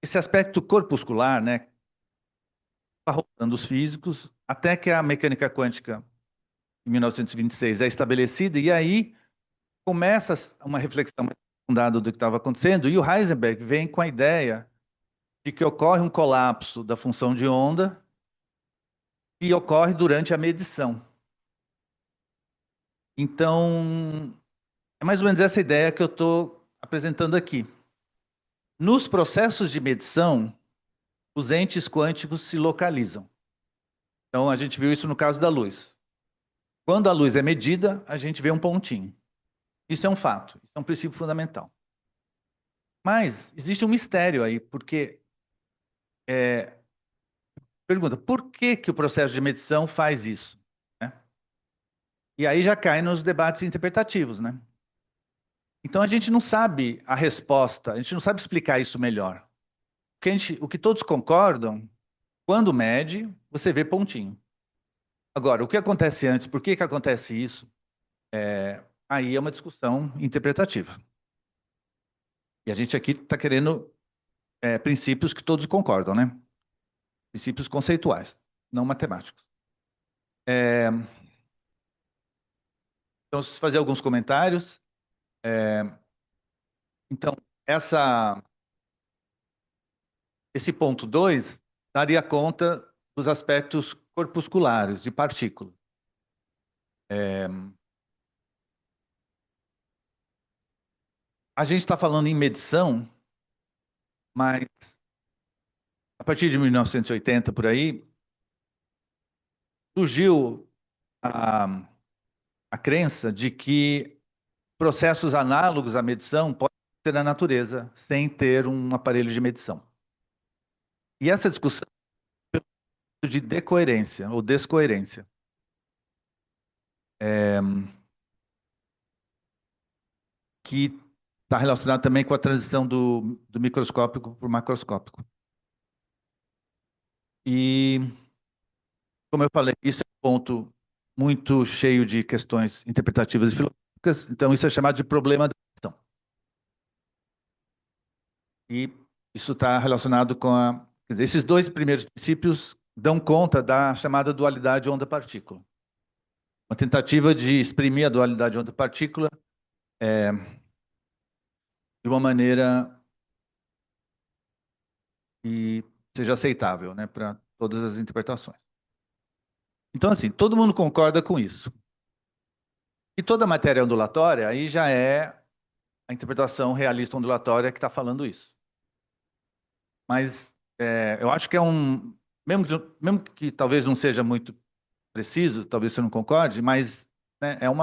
esse aspecto corpuscular, né, está rolando os físicos, até que a mecânica quântica, em 1926, é estabelecida, e aí começa uma reflexão mais aprofundada do que estava acontecendo, e o Heisenberg vem com a ideia de que ocorre um colapso da função de onda que ocorre durante a medição. Então, é mais ou menos essa ideia que eu estou apresentando aqui. Nos processos de medição, os entes quânticos se localizam. Então, a gente viu isso no caso da luz. Quando a luz é medida, a gente vê um pontinho. Isso é um fato, isso é um princípio fundamental. Mas existe um mistério aí, porque pergunta, por que que o processo de medição faz isso? Né? E aí já cai nos debates interpretativos, né? Então a gente não sabe a resposta, a gente não sabe explicar isso melhor. O que todos concordam, quando mede, você vê pontinho. Agora, o que acontece antes, por que que acontece isso? Aí é uma discussão interpretativa. E a gente aqui está querendo princípios que todos concordam, né? Princípios conceituais, não matemáticos. Então, se fazer alguns comentários. Então, esse ponto 2 daria conta dos aspectos corpusculares de partícula. A gente está falando em medição, mas a partir de 1980, por aí, surgiu a crença de que processos análogos à medição podem ser na natureza, sem ter um aparelho de medição. E essa discussão é de decoerência ou descoerência. Que está relacionado também com a transição do microscópico para o macroscópico. E, como eu falei, isso é um ponto muito cheio de questões interpretativas e filosóficas, então isso é chamado de problema da ação. E isso está relacionado com quer dizer, esses dois primeiros princípios dão conta da chamada dualidade onda-partícula. Uma tentativa de exprimir a dualidade onda-partícula de uma maneira que seja aceitável, né, para todas as interpretações. Então, assim, todo mundo concorda com isso. E toda matéria ondulatória aí já é a interpretação realista ondulatória que está falando isso. Mas eu acho que mesmo que talvez não seja muito preciso, talvez você não concorde, mas né, é um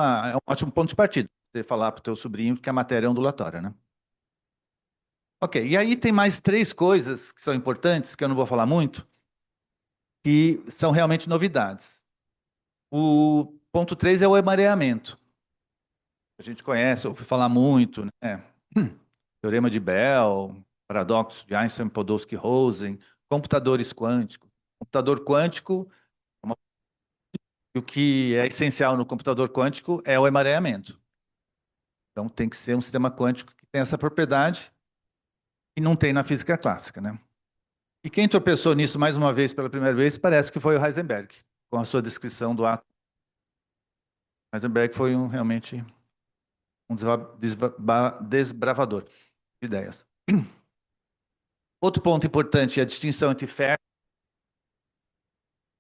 ótimo ponto de partida você falar para o teu sobrinho que a matéria é ondulatória, né? Ok, e aí tem mais três coisas que são importantes, que eu não vou falar muito, que são realmente novidades. O ponto 3 é o emareamento. A gente conhece, ouve falar muito, né? Teorema de Bell, paradoxo de Einstein, Podolsky, Rosen, computadores quânticos. Computador quântico, o que é essencial no computador quântico é o emaranhamento. Então tem que ser um sistema quântico que tem essa propriedade e não tem na física clássica, né? E quem tropeçou nisso mais uma vez pela primeira vez parece que foi o Heisenberg, com a sua descrição do átomo. Heisenberg foi realmente um desbravador de ideias. Outro ponto importante é a distinção entre fermi.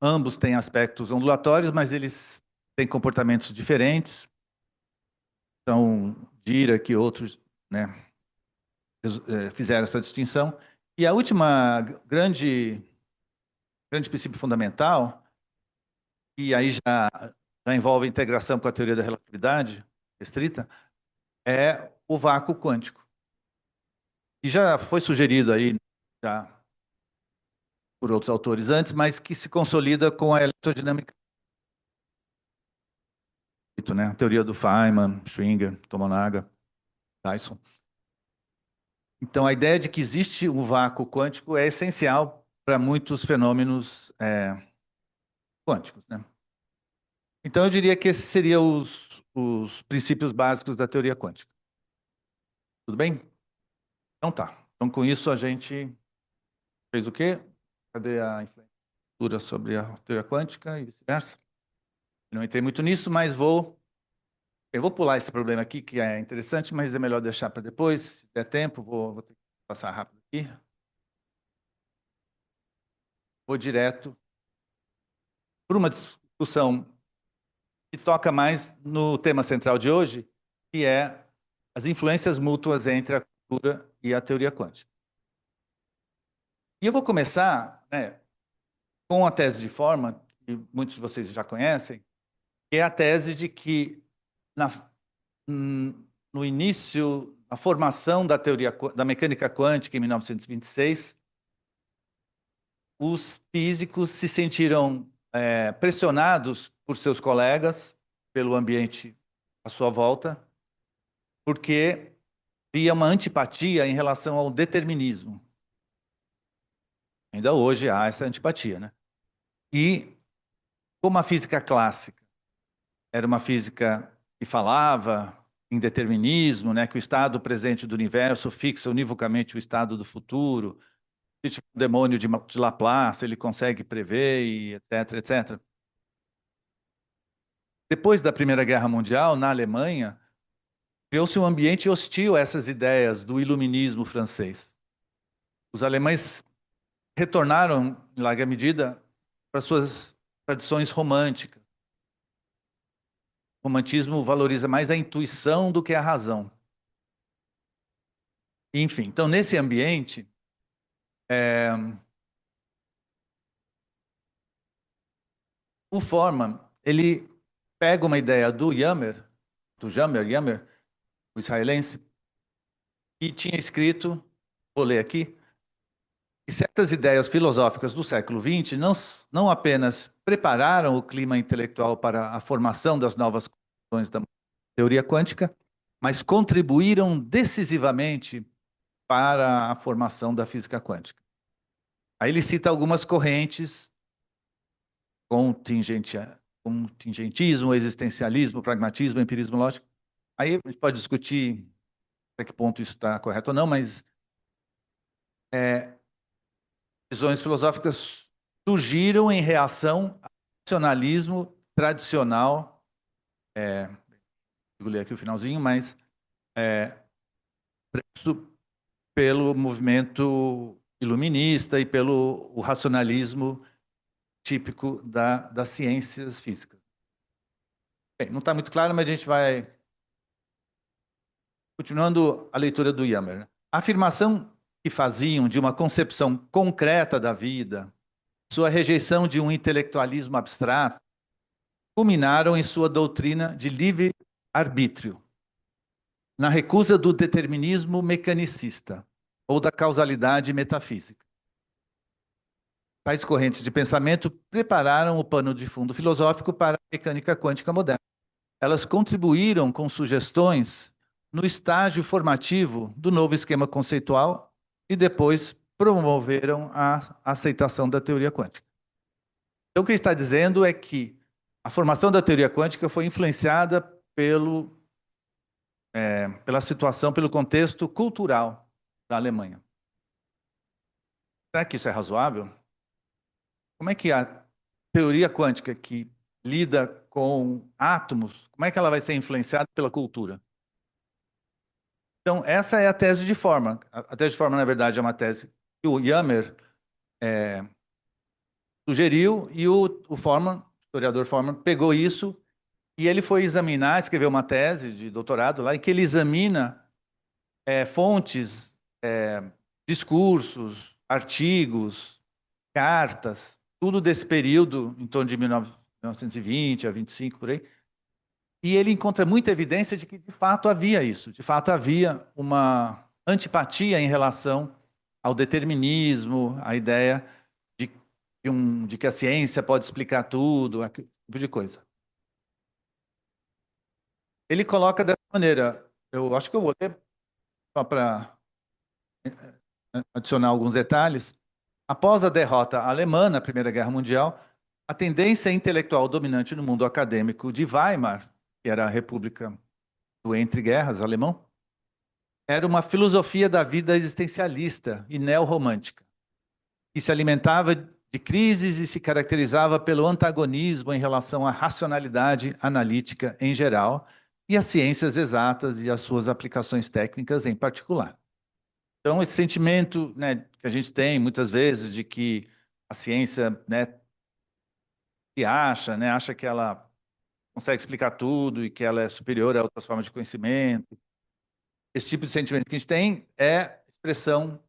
Ambos têm aspectos ondulatórios, mas eles têm comportamentos diferentes. Então, Dirac e outros, né, fizeram essa distinção. E a última grande princípio fundamental, que aí já envolve a integração com a teoria da relatividade restrita, é o vácuo quântico. E já foi sugerido aí já por outros autores antes, mas que se consolida com a eletrodinâmica, né? A teoria do Feynman, Schwinger, Tomonaga, Dyson. Então, a ideia de que existe um vácuo quântico é essencial para muitos fenômenos quânticos, né? Então, eu diria que esses seriam os princípios básicos da teoria quântica. Tudo bem? Então tá. Então, com isso, a gente fez o quê? Cadê a influência sobre a teoria quântica e vice-versa? Não entrei muito nisso, mas eu vou pular esse problema aqui, que é interessante, mas é melhor deixar para depois. Se der tempo, vou ter que passar rápido aqui. Vou direto para uma discussão que toca mais no tema central de hoje, que é as influências mútuas entre a cultura e a teoria quântica. E eu vou começar, né, com a tese de forma, que muitos de vocês já conhecem, que é a tese de que no início, a formação da teoria da mecânica quântica em 1926, os físicos se sentiram pressionados por seus colegas, pelo ambiente à sua volta, porque havia uma antipatia em relação ao determinismo. Ainda hoje há essa antipatia, né? E como a física clássica era uma física que falava em determinismo, né, que o estado presente do universo fixa univocamente o estado do futuro, tipo, o demônio de Laplace, ele consegue prever, e etc, etc. Depois da Primeira Guerra Mundial, na Alemanha, criou-se um ambiente hostil a essas ideias do iluminismo francês. Os alemães retornaram, em larga medida, para suas tradições românticas. O romantismo valoriza mais a intuição do que a razão. Enfim, então, nesse ambiente, o Forman, ele pega uma ideia do Jammer, o israelense, que tinha escrito, vou ler aqui, que certas ideias filosóficas do século XX não apenas prepararam o clima intelectual para a formação das novas concepções da teoria quântica, mas contribuíram decisivamente para a formação da física quântica. Aí ele cita algumas correntes, contingentismo, existencialismo, pragmatismo, empirismo lógico. Aí a gente pode discutir até que ponto isso está correto ou não, mas visões filosóficas surgiram em reação ao racionalismo tradicional, vou ler aqui o finalzinho, mas pelo movimento iluminista e pelo o racionalismo típico das ciências físicas. Bem, não está muito claro, mas a gente vai continuando a leitura do Yammer, a afirmação que faziam de uma concepção concreta da vida, sua rejeição de um intelectualismo abstrato, culminaram em sua doutrina de livre-arbítrio, na recusa do determinismo mecanicista ou da causalidade metafísica. Tais correntes de pensamento prepararam o pano de fundo filosófico para a mecânica quântica moderna. Elas contribuíram com sugestões no estágio formativo do novo esquema conceitual e depois promoveram a aceitação da teoria quântica. Então, o que ele está dizendo é que a formação da teoria quântica foi influenciada pela situação, pelo contexto cultural da Alemanha. Será que isso é razoável? Como é que a teoria quântica que lida com átomos, como é que ela vai ser influenciada pela cultura? Então, essa é a tese de Forman. A tese de Forman, na verdade, é uma tese que o Yammer sugeriu e o Forman, o historiador Forman, pegou isso e ele foi examinar, escreveu uma tese de doutorado lá, em que ele examina fontes, discursos, artigos, cartas, tudo desse período, em torno de 1920 a 25, por aí, e ele encontra muita evidência de que, de fato, havia isso. De fato, havia uma antipatia em relação ao determinismo, à ideia de que a ciência pode explicar tudo, aquele tipo de coisa. Ele coloca dessa maneira, eu acho que eu vou ler só para adicionar alguns detalhes. Após a derrota alemã na Primeira Guerra Mundial, a tendência intelectual dominante no mundo acadêmico de Weimar, que era a República do Entre Guerras alemão, era uma filosofia da vida existencialista e neorromântica, que se alimentava de crises e se caracterizava pelo antagonismo em relação à racionalidade analítica em geral e às ciências exatas e às suas aplicações técnicas em particular. Então, esse sentimento, né, que a gente tem muitas vezes de que a ciência, né, se acha, né, acha que ela consegue explicar tudo e que ela é superior a outras formas de conhecimento. Esse tipo de sentimento que a gente tem é expressão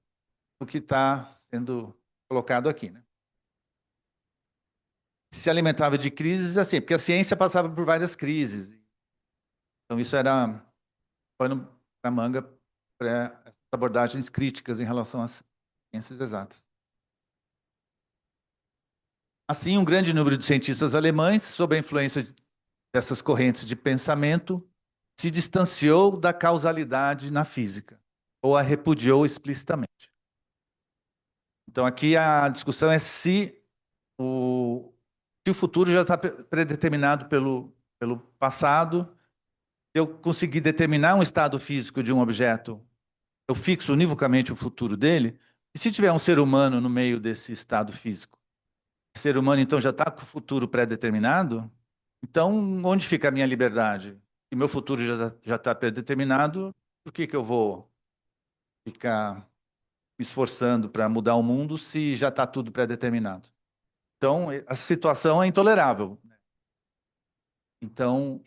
do que está sendo colocado aqui, né? Se alimentava de crises assim, porque a ciência passava por várias crises. Então, isso era pano para manga para abordagens críticas em relação às ciências exatas. Assim, um grande número de cientistas alemães, sob a influência dessas correntes de pensamento, se distanciou da causalidade na física, ou a repudiou explicitamente. Então, aqui a discussão é se o futuro já está predeterminado pelo passado. Se eu conseguir determinar um estado físico de um objeto, eu fixo univocamente o futuro dele. E se tiver um ser humano no meio desse estado físico, esse ser humano então já está com o futuro pré-determinado, então onde fica a minha liberdade? E meu futuro já está pré-determinado, por que que eu vou ficar me esforçando para mudar o mundo se já está tudo pré-determinado? Então, a situação é intolerável. Então,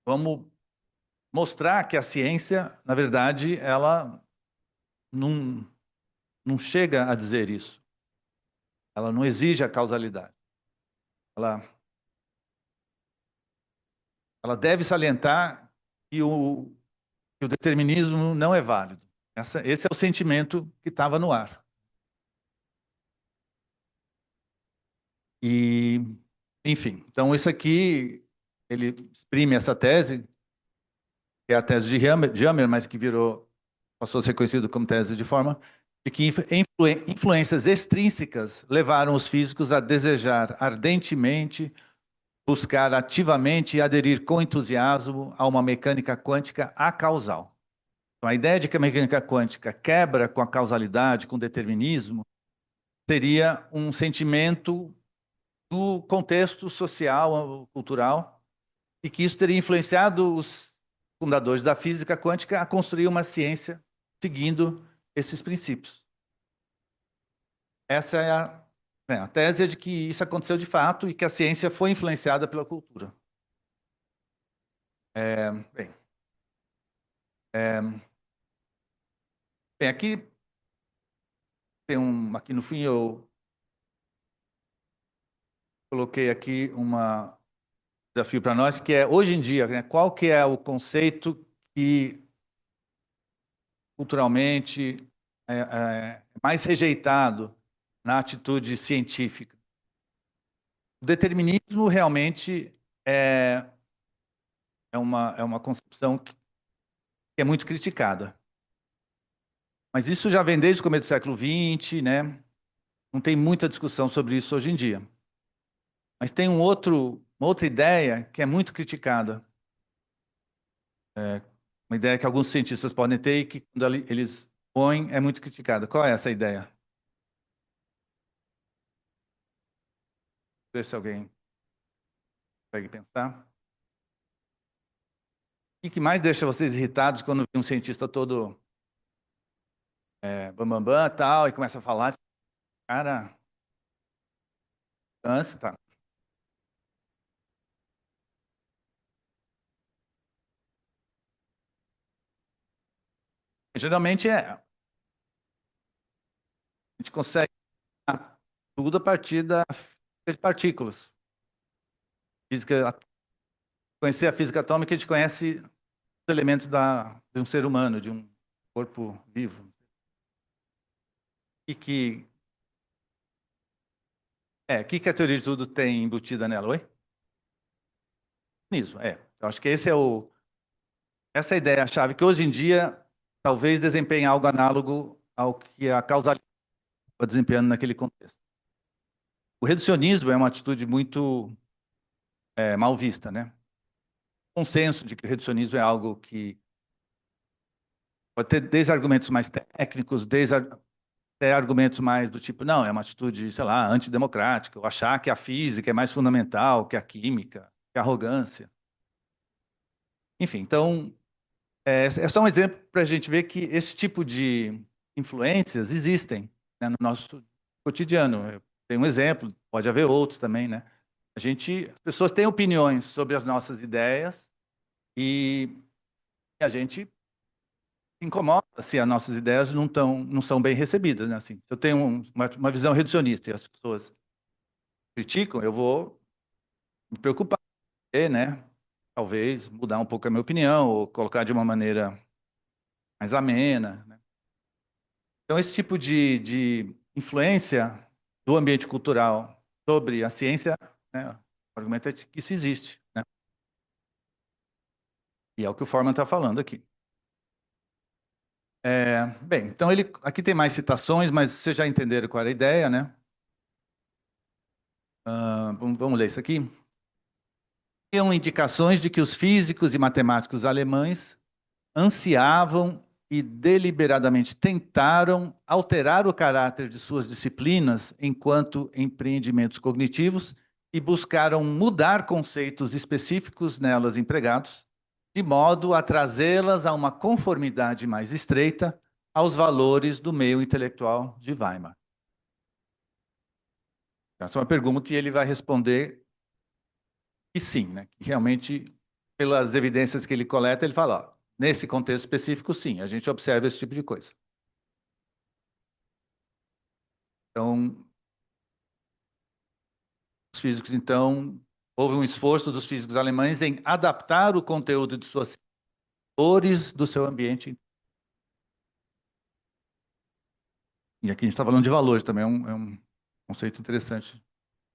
vamos mostrar que a ciência, na verdade, ela não chega a dizer isso. Ela não exige a causalidade. Ela deve salientar que o determinismo não é válido. Esse é o sentimento que estava no ar. E, enfim, então isso aqui, ele exprime essa tese, que é a tese de Hammer, mas que passou a ser conhecido como tese de Forman, de que influências extrínsecas levaram os físicos a desejar ardentemente, buscar ativamente e aderir com entusiasmo a uma mecânica quântica acausal. Então, a ideia de que a mecânica quântica quebra com a causalidade, com o determinismo, seria um sentimento do contexto social, cultural, e que isso teria influenciado os fundadores da física quântica a construir uma ciência seguindo esses princípios. Essa é a tese de que isso aconteceu de fato e que a ciência foi influenciada pela cultura. Bem, é, bem, aqui tem aqui no fim eu coloquei aqui desafio para nós, que é, hoje em dia, né, qual que é o conceito que culturalmente é mais rejeitado na atitude científica? O determinismo realmente é uma concepção que é muito criticada. Mas isso já vem desde o começo do século XX, né? Não tem muita discussão sobre isso hoje em dia. Mas tem uma outra ideia que é muito criticada, uma ideia que alguns cientistas podem ter e que quando eles põem é muito criticada. Qual é essa ideia? Ver se alguém consegue pensar. O que mais deixa vocês irritados quando vê um cientista todo bam, bam, tal, e começa a falar, cara, cansa, tá? Geralmente a gente consegue tudo a partir da física de partículas. Conhecer a física atômica, a gente conhece os elementos de um ser humano, de um corpo vivo. E que a teoria de tudo tem embutida nela? Oi? Nisso, Eu acho que essa é a ideia-chave, que hoje em dia talvez desempenhe algo análogo ao que a causalidade está desempenhando naquele contexto. O reducionismo é uma atitude muito mal vista, né? O consenso de que o reducionismo é algo que pode ter desde argumentos mais técnicos, desde até argumentos mais do tipo, não, é uma atitude, sei lá, antidemocrática, ou achar que a física é mais fundamental que a química, que a arrogância. Enfim, então, é só um exemplo para a gente ver que esse tipo de influências existem, né, no nosso cotidiano. Eu tenho um exemplo, pode haver outros também, né? As pessoas têm opiniões sobre as nossas ideias e a gente se incomoda se as nossas ideias não são bem recebidas, né? Assim, se eu tenho uma visão reducionista e as pessoas criticam, eu vou me preocupar, né? Talvez mudar um pouco a minha opinião ou colocar de uma maneira mais amena, né? Então, esse tipo de influência do ambiente cultural sobre a ciência, né, o argumento é que isso existe, né? E é o que o Forman está falando aqui. Bem, então aqui tem mais citações, mas vocês já entenderam qual era a ideia, né? Vamos ler isso aqui. Tinham indicações de que os físicos e matemáticos alemães ansiavam e deliberadamente tentaram alterar o caráter de suas disciplinas enquanto empreendimentos cognitivos e buscaram mudar conceitos específicos nelas empregados, de modo a trazê-las a uma conformidade mais estreita aos valores do meio intelectual de Weimar. Essa é uma pergunta e ele vai responder que sim, né? Que realmente, pelas evidências que ele coleta, ele fala, ó, nesse contexto específico, sim, a gente observa esse tipo de coisa. Então, os físicos, então, houve um esforço dos físicos alemães em adaptar o conteúdo de suas cores do seu ambiente. E aqui a gente está falando de valores também, é um conceito interessante,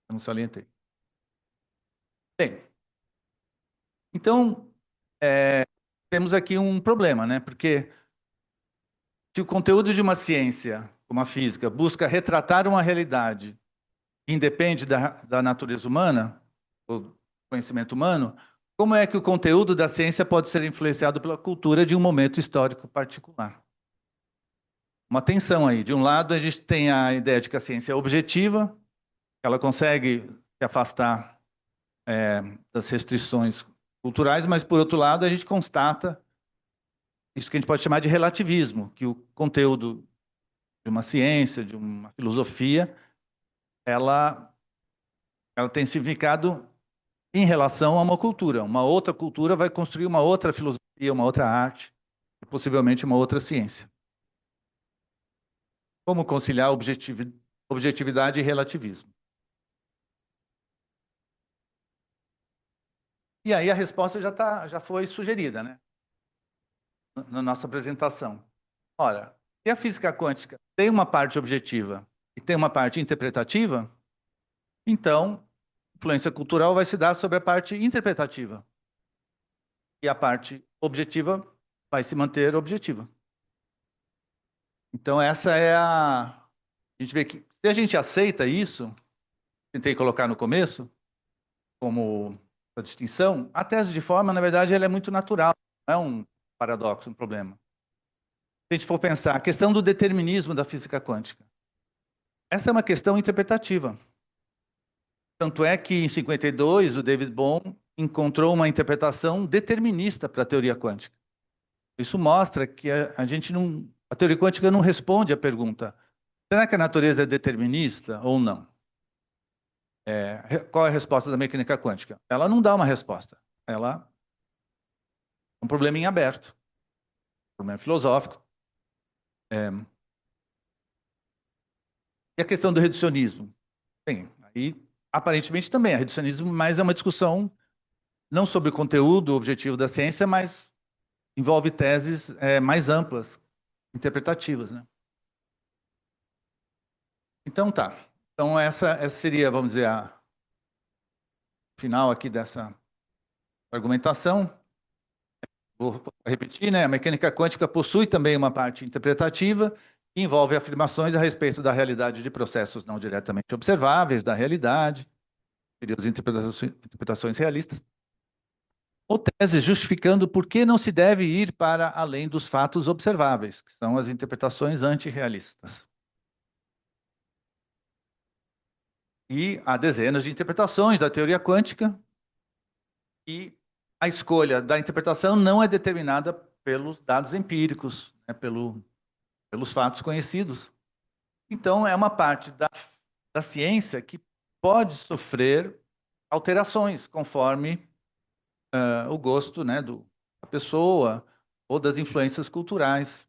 eu não salientei. Bem, então, temos aqui um problema, né? Porque se o conteúdo de uma ciência, como a física, busca retratar uma realidade que independe da natureza humana, o conhecimento humano, como é que o conteúdo da ciência pode ser influenciado pela cultura de um momento histórico particular? Uma tensão aí. De um lado, a gente tem a ideia de que a ciência é objetiva, ela consegue se afastar das restrições culturais, mas, por outro lado, a gente constata isso que a gente pode chamar de relativismo, que o conteúdo de uma ciência, de uma filosofia, ela tem significado em relação a uma cultura. Uma outra cultura vai construir uma outra filosofia, uma outra arte, possivelmente uma outra ciência. Como conciliar objetividade e relativismo? E aí a resposta já foi sugerida, né? Na nossa apresentação. Ora, se a física quântica tem uma parte objetiva e tem uma parte interpretativa, então a influência cultural vai se dar sobre a parte interpretativa. E a parte objetiva vai se manter objetiva. Então essa é a gente vê que se a gente aceita isso, tentei colocar no começo como a distinção, a tese de forma, na verdade, ela é muito natural, não é um paradoxo, um problema. Se a gente for pensar, a questão do determinismo da física quântica, essa é uma questão interpretativa. Tanto é que, em 52, o David Bohm encontrou uma interpretação determinista para a teoria quântica. Isso mostra que a teoria quântica não responde à pergunta: será que a natureza é determinista ou não? Qual é a resposta da mecânica quântica? Ela não dá uma resposta. Ela é um problema em aberto, um problema filosófico. E a questão do reducionismo? Bem, aí aparentemente também é reducionismo, mas é uma discussão não sobre o conteúdo o objetivo da ciência, mas envolve teses mais amplas, interpretativas, né? Então tá. Então essa seria, vamos dizer, a final aqui dessa argumentação. Vou repetir, né? A mecânica quântica possui também uma parte interpretativa que envolve afirmações a respeito da realidade de processos não diretamente observáveis da realidade, seriam as interpretações realistas, ou teses justificando por que não se deve ir para além dos fatos observáveis, que são as interpretações antirrealistas. E há dezenas de interpretações da teoria quântica, e a escolha da interpretação não é determinada pelos dados empíricos, né, pelos fatos conhecidos. Então, é uma parte da ciência que pode sofrer alterações conforme o gosto, né, da pessoa ou das influências culturais.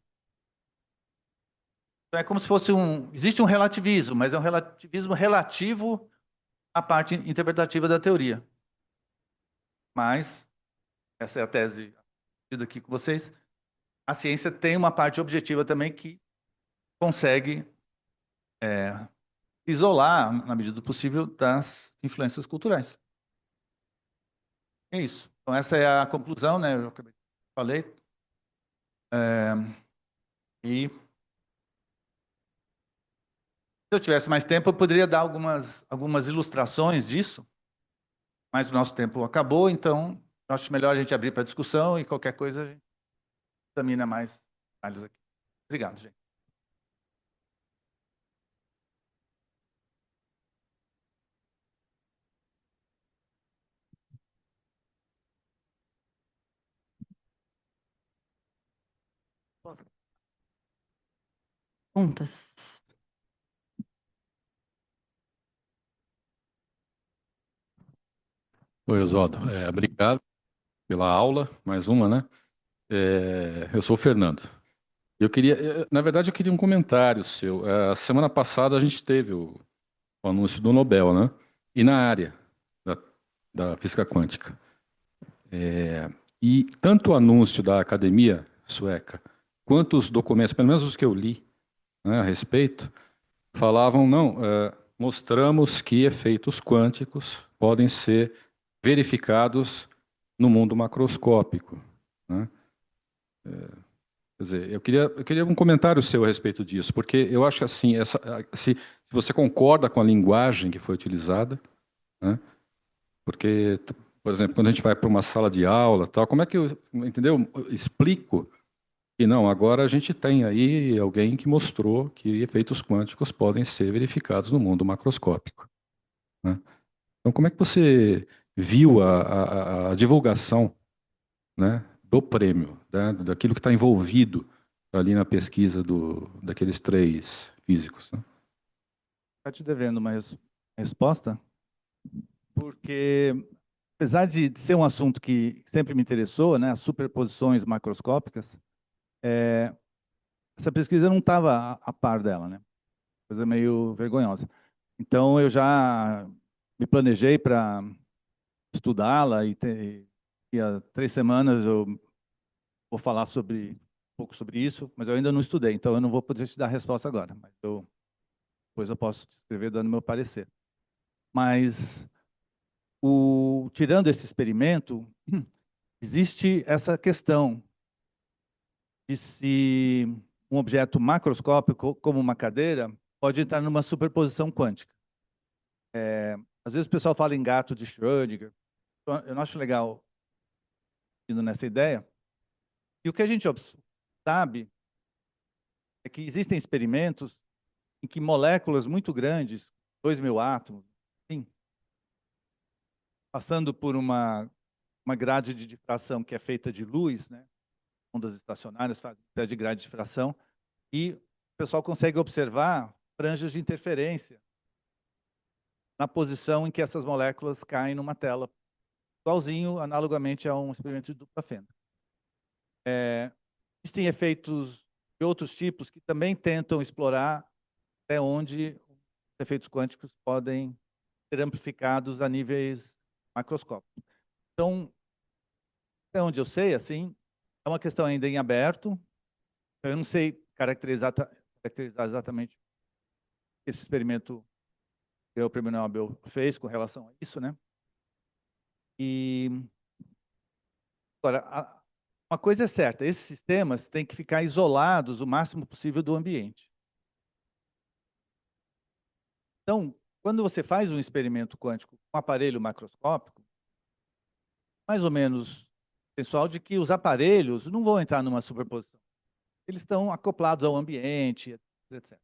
Então, é como se fosse existe um relativismo, mas é um relativismo relativo à parte interpretativa da teoria. Mas, essa é a tese aqui com vocês, a ciência tem uma parte objetiva também que consegue isolar, na medida do possível, das influências culturais. É isso. Então, essa é a conclusão, né? Eu falei. E se eu tivesse mais tempo, eu poderia dar algumas ilustrações disso, mas o nosso tempo acabou, então acho melhor a gente abrir para discussão e qualquer coisa a gente examina mais detalhes aqui. Obrigado, gente. Perguntas? Oi, Oswaldo. Obrigado pela aula, mais uma, né? Eu sou o Fernando. Na verdade, eu queria um comentário seu. A semana passada a gente teve o anúncio do Nobel, né? E na área da, da física quântica. E tanto o anúncio da academia sueca, quanto os documentos, pelo menos os que eu li, né, a respeito, falavam, não, mostramos que efeitos quânticos podem ser verificados no mundo macroscópico, né? Quer dizer, eu queria um comentário seu a respeito disso, porque eu acho assim, se você concorda com a linguagem que foi utilizada, né? Porque, por exemplo, quando a gente vai para uma sala de aula, tal, como é que entendeu? Eu explico que não, agora a gente tem aí alguém que mostrou que efeitos quânticos podem ser verificados no mundo macroscópico, né? Então, como é que você viu a divulgação, né, do prêmio, né, daquilo que está envolvido ali na pesquisa daqueles três físicos, né? Está te devendo uma resposta, porque apesar de ser um assunto que sempre me interessou, né, as superposições macroscópicas, essa pesquisa não estava a par dela, né? Coisa meio vergonhosa. Então, eu já me planejei para estudá-la e há 3 semanas eu vou falar um pouco sobre isso, mas eu ainda não estudei, então eu não vou poder te dar a resposta agora, mas depois eu posso te escrever dando meu parecer. Mas, tirando esse experimento, existe essa questão de se um objeto macroscópico, como uma cadeira, pode entrar numa superposição quântica. Às vezes o pessoal fala em gato de Schrödinger, eu não acho legal indo nessa ideia. E o que a gente sabe é que existem experimentos em que moléculas muito grandes, 2.000 átomos, sim, passando por uma grade de difração que é feita de luz, né? Ondas estacionárias fazem de grade de difração, e o pessoal consegue observar franjas de interferência na posição em que essas moléculas caem numa tela, igualzinho, analogamente a um experimento de dupla fenda. Existem efeitos de outros tipos que também tentam explorar até onde os efeitos quânticos podem ser amplificados a níveis macroscópicos. Então, até onde eu sei, assim, é uma questão ainda em aberto. Eu não sei caracterizar exatamente o que esse experimento que o Prêmio Nobel fez com relação a isso, né? E agora, uma coisa é certa, esses sistemas têm que ficar isolados o máximo possível do ambiente. Então, quando você faz um experimento quântico com um aparelho macroscópico, mais ou menos pessoal de que os aparelhos não vão entrar numa superposição. Eles estão acoplados ao ambiente, etc.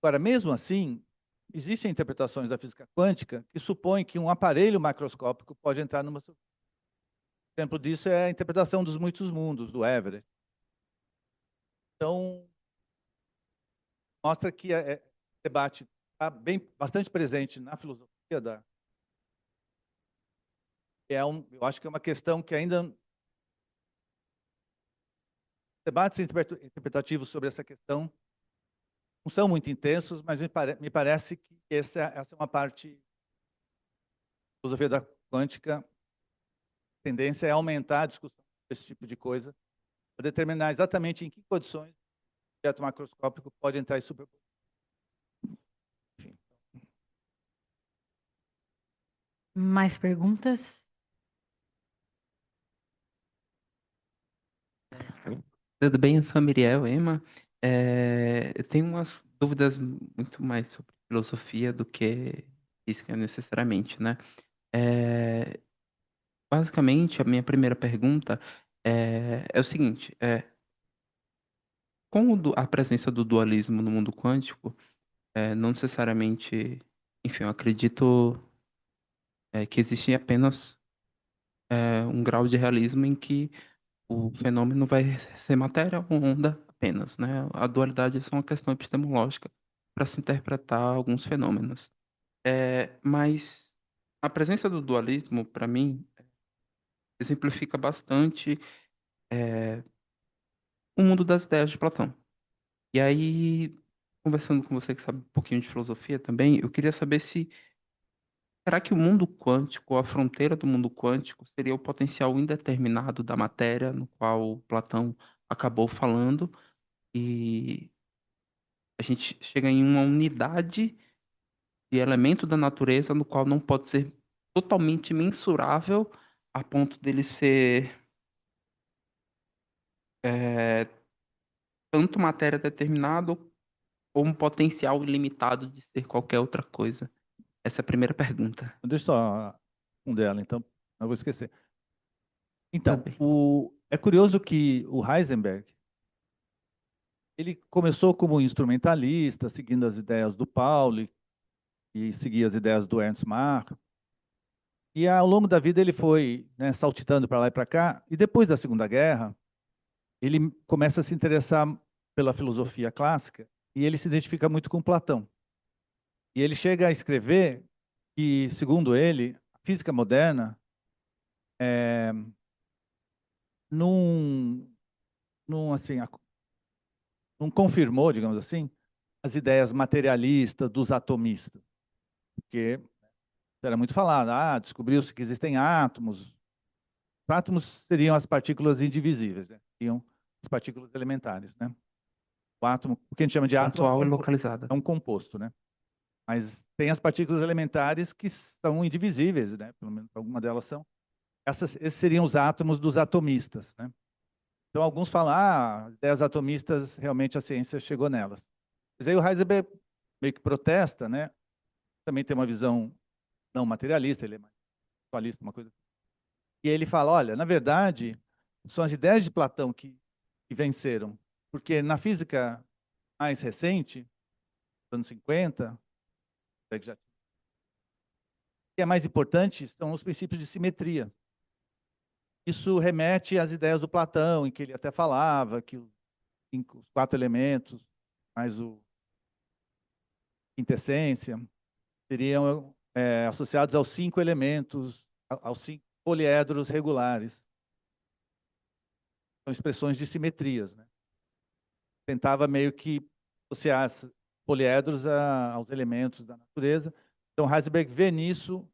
Agora, mesmo assim, existem interpretações da física quântica que supõem que um aparelho macroscópico pode entrar numa superposição. Exemplo disso é a interpretação dos muitos mundos, do Everett. Então, mostra que o debate está bastante presente na filosofia eu acho que é uma questão que ainda debates interpretativos sobre essa questão não são muito intensos, mas me parece que essa é uma parte da filosofia da quântica. A tendência é aumentar a discussão desse tipo de coisa para determinar exatamente em que condições o objeto macroscópico pode entrar em superposição. Enfim. Mais perguntas? Tudo bem? Eu sou a Miriel Ema. Eu tenho umas dúvidas muito mais sobre filosofia do que física necessariamente, né? É, Basicamente, a minha primeira pergunta é o seguinte: com a presença do dualismo no mundo quântico, não necessariamente, enfim, eu acredito que existe apenas um grau de realismo em que o fenômeno vai ser matéria ou onda apenas, né? A dualidade é só uma questão epistemológica para se interpretar alguns fenômenos. Mas a presença do dualismo, para mim, exemplifica bastante o mundo das ideias de Platão. E aí, conversando com você que sabe um pouquinho de filosofia também, eu queria saber se será que o mundo quântico, a fronteira do mundo quântico, seria o potencial indeterminado da matéria, no qual Platão acabou falando, e a gente chega em uma unidade de elemento da natureza no qual não pode ser totalmente mensurável a ponto dele ser é, tanto matéria determinada ou um potencial ilimitado de ser qualquer outra coisa. Essa é a primeira pergunta. Deixa eu só responder ela, então, não vou esquecer. Tá Então, bem. é curioso que o Heisenberg, ele começou como instrumentalista, seguindo as ideias do Pauli e seguia as ideias do Ernst Mach. E ao longo da vida ele foi, né, saltitando para lá e para cá. E depois da Segunda Guerra, ele começa a se interessar pela filosofia clássica e ele se identifica muito com Platão. E ele chega a escrever que, segundo ele, física moderna é, não, não, assim, não confirmou, digamos assim, as ideias materialistas dos atomistas, porque era muito falado, descobriu-se que existem átomos. Os átomos seriam as partículas indivisíveis, né? Seriam as partículas elementares, né? O átomo, o que a gente chama de átomo Pontual e localizada. é um composto, né? Mas tem as partículas elementares que são indivisíveis, né? Pelo menos alguma delas são. Esses seriam os átomos dos atomistas, né? Então, alguns falam, as ideias atomistas, realmente a ciência chegou nelas. Mas aí o Heisenberg meio que protesta, né? Também tem uma visão não materialista, ele é mais atualista, uma coisa assim. E ele fala, olha, na verdade, são as ideias de Platão que venceram. Porque na física mais recente, dos anos 50, o que é mais importante são os princípios de simetria. Isso remete às ideias do Platão, em que ele até falava que os 4 elementos, mais o quintessência, seriam associados aos 5 elementos, aos 5 poliedros regulares. São expressões de simetrias, né? Tentava meio que associar esses poliedros aos elementos da natureza. Então, Heisenberg vê nisso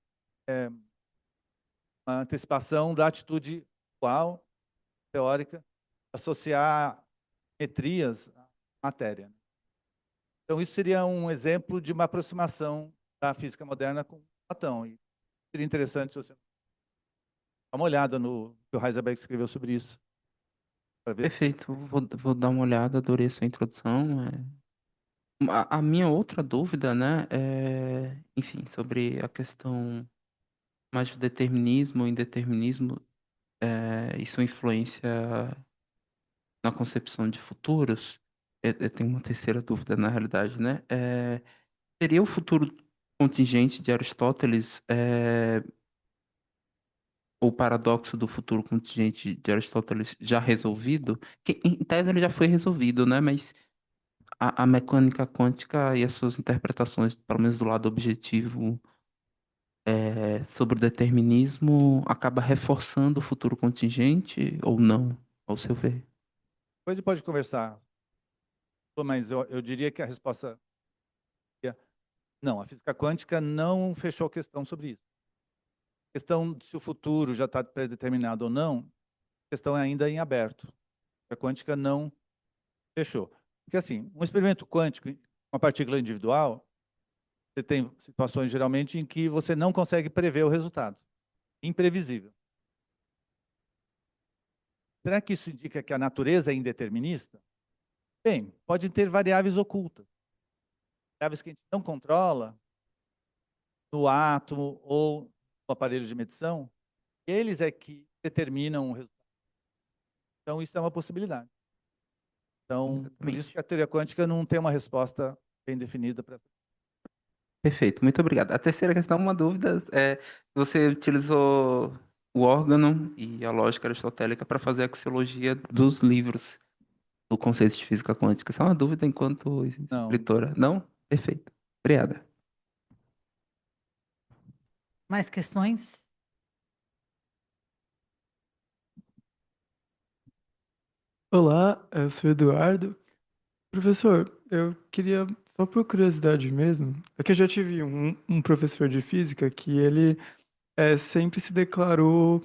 uma antecipação da atitude atual, teórica, associar metrias à matéria. Então, isso seria um exemplo de uma aproximação da física moderna com Platão. E seria interessante se você dar uma olhada no que o Heisenberg escreveu sobre isso, para ver se... Perfeito, vou dar uma olhada, adorei essa introdução. A minha outra dúvida, né, enfim, sobre a questão mais do determinismo e indeterminismo, e sua influência na concepção de futuros. Eu tenho uma terceira dúvida, na realidade, né? Seria o futuro contingente de Aristóteles, o paradoxo do futuro contingente de Aristóteles já resolvido? Que, em tese ele já foi resolvido, né? Mas a mecânica quântica e as suas interpretações, pelo menos do lado objetivo, sobre o determinismo, acaba reforçando o futuro contingente ou não, ao seu ver? Depois a gente pode conversar, mas eu diria que a resposta é não, a física quântica não fechou questão sobre isso. A questão de se o futuro já está predeterminado ou não, a questão é ainda em aberto. A quântica não fechou. Porque assim, um experimento quântico, uma partícula individual, você tem situações geralmente em que você não consegue prever o resultado. Imprevisível. Será que isso indica que a natureza é indeterminista? Bem, pode ter variáveis ocultas. Variáveis que a gente não controla no átomo ou no aparelho de medição, eles é que determinam o resultado. Então, isso é uma possibilidade. Então, por isso Exatamente. que a teoria quântica não tem uma resposta bem definida para... Perfeito, muito obrigado. A terceira questão, uma dúvida, você utilizou o órgão e a lógica aristotélica para fazer a axiologia dos livros do conceito de física quântica. Isso é uma dúvida enquanto Não. escritora, não? Perfeito. Obrigada. Mais questões? Olá, eu sou o Eduardo. Professor, eu queria, só por curiosidade mesmo, é que eu já tive um professor de física que ele sempre se declarou,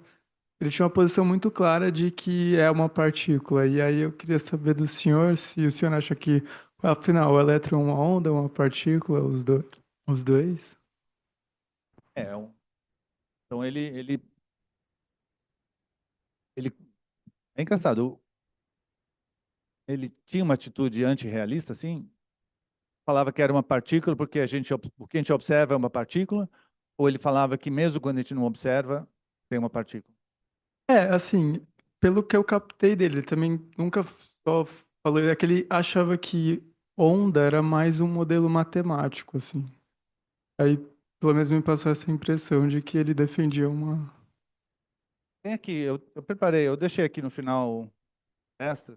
ele tinha uma posição muito clara de que é uma partícula, e aí eu queria saber do senhor se o senhor acha que, afinal, o elétron é uma onda, uma partícula, os dois? Os dois? É, então ele é engraçado. Ele tinha uma atitude antirrealista, assim, falava que era uma partícula porque o que a gente observa é uma partícula, ou ele falava que mesmo quando a gente não observa, tem uma partícula. Assim, pelo que eu captei dele, ele também nunca só falou, é que ele achava que onda era mais um modelo matemático, assim. Aí, pelo menos me passou essa impressão de que ele defendia uma. Tem aqui, eu preparei, eu deixei aqui no final extra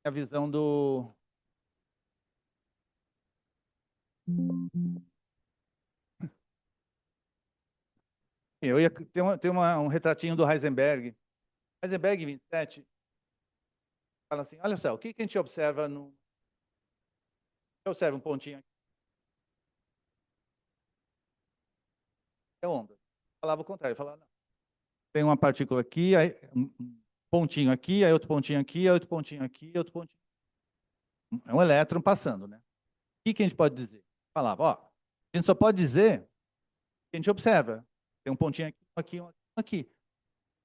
a visão do Eu ia ter um retratinho do Heisenberg. Heisenberg, em 27, fala assim, olha só, o que a gente observa no... Eu observo um pontinho aqui, é onda. Falava o contrário, falava, não. Tem uma partícula aqui, aí, um pontinho aqui, aí outro pontinho aqui, aí outro pontinho aqui, outro pontinho. É um elétron passando, né? O que a gente pode dizer? Falava, ó, a gente só pode dizer que a gente observa. Tem um pontinho aqui, um aqui.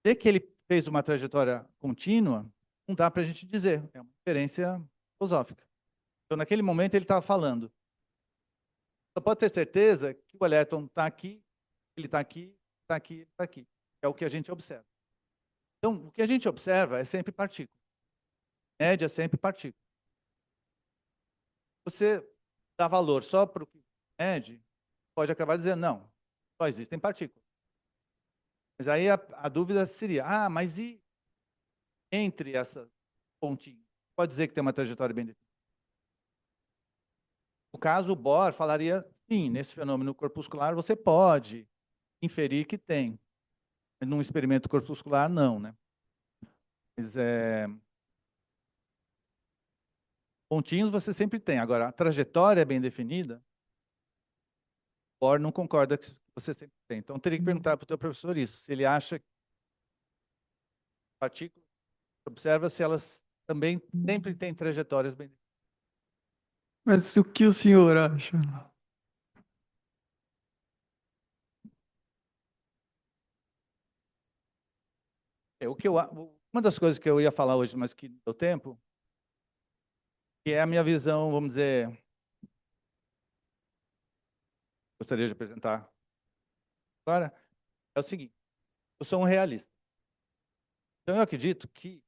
Dizer que ele fez uma trajetória contínua, não dá para a gente dizer. É uma inferência filosófica. Então, naquele momento, ele estava falando. Só pode ter certeza que o elétron está aqui, ele está aqui, está aqui, está aqui. É o que a gente observa. Então, o que a gente observa é sempre partícula. Média é sempre partícula. Você dá valor só para o que mede, pode acabar dizendo, não, só existem partículas. Mas aí a dúvida seria, mas e entre essas pontinhas? Pode dizer que tem uma trajetória bem definida. No caso, o Bohr falaria, sim, nesse fenômeno corpuscular você pode inferir que tem. Mas num experimento corpuscular, não, né? Mas, pontinhos você sempre tem. Agora, a trajetória é bem definida, o Bohr não concorda que você sempre tem. Então, teria que perguntar para o teu professor isso, se ele acha que partículas, observa se elas também sempre têm trajetórias bem definidas. Mas o que o senhor acha? Uma das coisas que eu ia falar hoje, mas que não deu tempo, que é a minha visão, vamos dizer, gostaria de apresentar agora, é o seguinte, eu sou um realista. Então, eu acredito que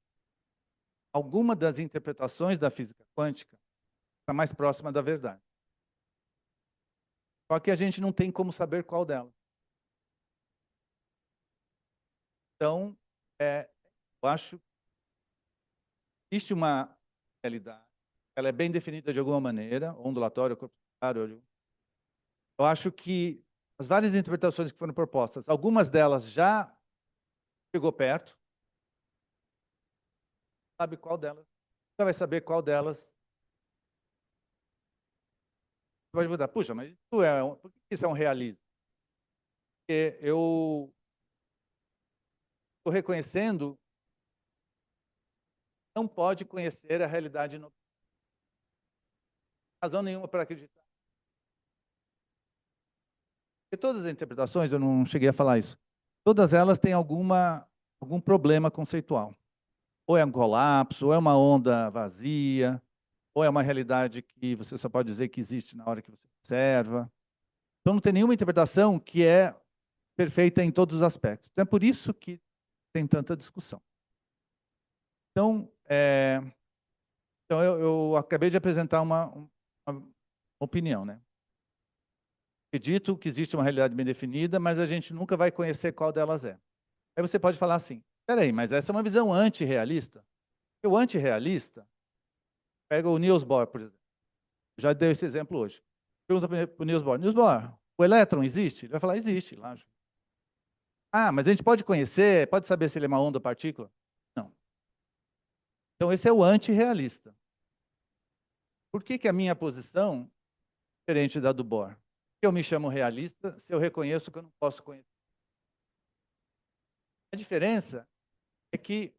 alguma das interpretações da física quântica está mais próxima da verdade. Só que a gente não tem como saber qual delas. Então, eu acho que existe uma realidade, ela é bem definida de alguma maneira, ondulatória, corpuscular. Eu acho que as várias interpretações que foram propostas, algumas delas já chegou perto, sabe qual delas, você vai saber qual delas. Você pode mudar, puxa, mas por que isso é um realismo? Porque eu estou reconhecendo que não pode conhecer a realidade, não tem razão nenhuma para acreditar. Porque todas as interpretações, eu não cheguei a falar isso, todas elas têm algum problema conceitual. Ou é um colapso, ou é uma onda vazia, ou é uma realidade que você só pode dizer que existe na hora que você observa. Então não tem nenhuma interpretação que é perfeita em todos os aspectos. Então é por isso que tem tanta discussão. Então, eu acabei de apresentar uma opinião, né? Acredito que existe uma realidade bem definida, mas a gente nunca vai conhecer qual delas é. Aí você pode falar assim, peraí, mas essa é uma visão antirrealista? O antirrealista, pega o Niels Bohr, por exemplo. Eu já dei esse exemplo hoje. Pergunta para o Niels Bohr, o elétron existe? Ele vai falar, existe, lógico. Mas a gente pode conhecer, pode saber se ele é uma onda ou partícula? Não. Então esse é o antirrealista. Por que a minha posição é diferente da do Bohr? Eu me chamo realista se eu reconheço que eu não posso conhecer. A diferença é que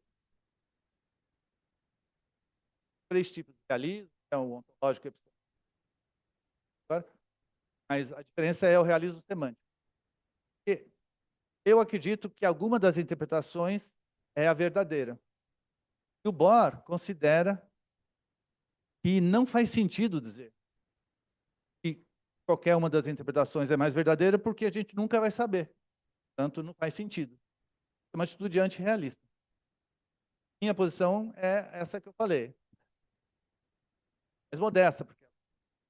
três tipos de realismo, é o ontológico e epistemológico, mas a diferença é o realismo semântico. Porque eu acredito que alguma das interpretações é a verdadeira. E o Bohr considera que não faz sentido dizer que qualquer uma das interpretações é mais verdadeira, porque a gente nunca vai saber. Portanto, não faz sentido. É uma atitude antirrealista. Minha posição é essa que eu falei. Mais modesta, porque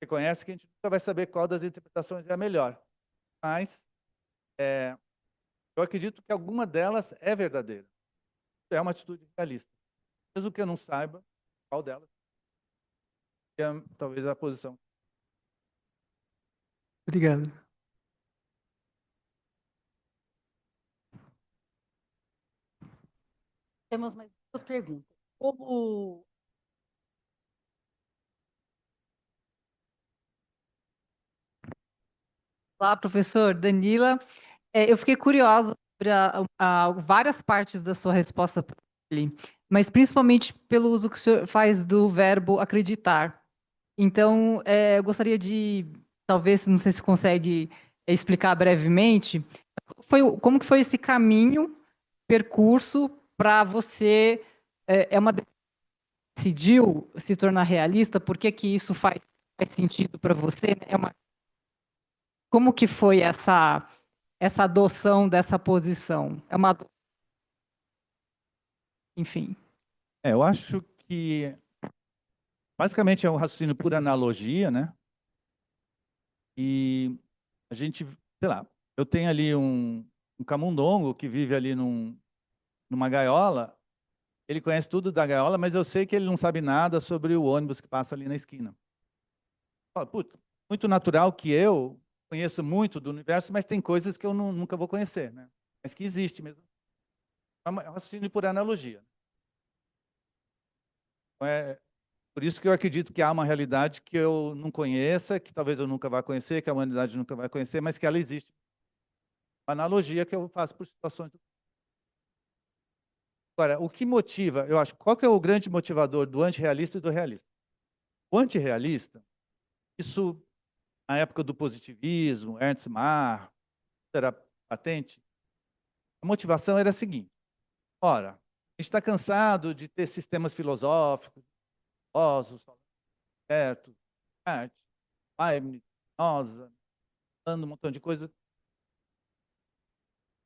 reconhece que a gente nunca vai saber qual das interpretações é a melhor. Mas eu acredito que alguma delas é verdadeira. É uma atitude realista. Mesmo que eu não saiba qual delas é talvez a posição. Obrigado. Temos mais duas perguntas. Como... Olá, professor Danila. Eu fiquei curiosa sobre várias partes da sua resposta para ele, mas principalmente pelo uso que o senhor faz do verbo acreditar. Então, eu gostaria de, talvez, não sei se consegue explicar brevemente, como que foi esse caminho, percurso, para você, decidiu se tornar realista? Por que que isso faz sentido para você? Como que foi essa adoção dessa posição? Enfim. Eu acho que basicamente é um raciocínio por analogia, né? E a gente, sei lá, eu tenho ali um camundongo que vive ali numa gaiola. Ele conhece tudo da gaiola, mas eu sei que ele não sabe nada sobre o ônibus que passa ali na esquina. Fala, putz, muito natural que eu conheço muito do universo, mas tem coisas que eu nunca vou conhecer, né? Mas que existe mesmo. É um raciocínio por analogia. É por isso que eu acredito que há uma realidade que eu não conheça, que talvez eu nunca vá conhecer, que a humanidade nunca vai conhecer, mas que ela existe. Uma analogia que eu faço por situações. Agora, o que motiva, eu acho, qual que é o grande motivador do antirrealista e do realista? O antirrealista, isso na época do positivismo, Ernst Mach, era patente, a motivação era a seguinte: ora, a gente está cansado de ter sistemas filosóficos, filósofos, certo, arte, Leibniz, Spinoza, falando um montão de coisa.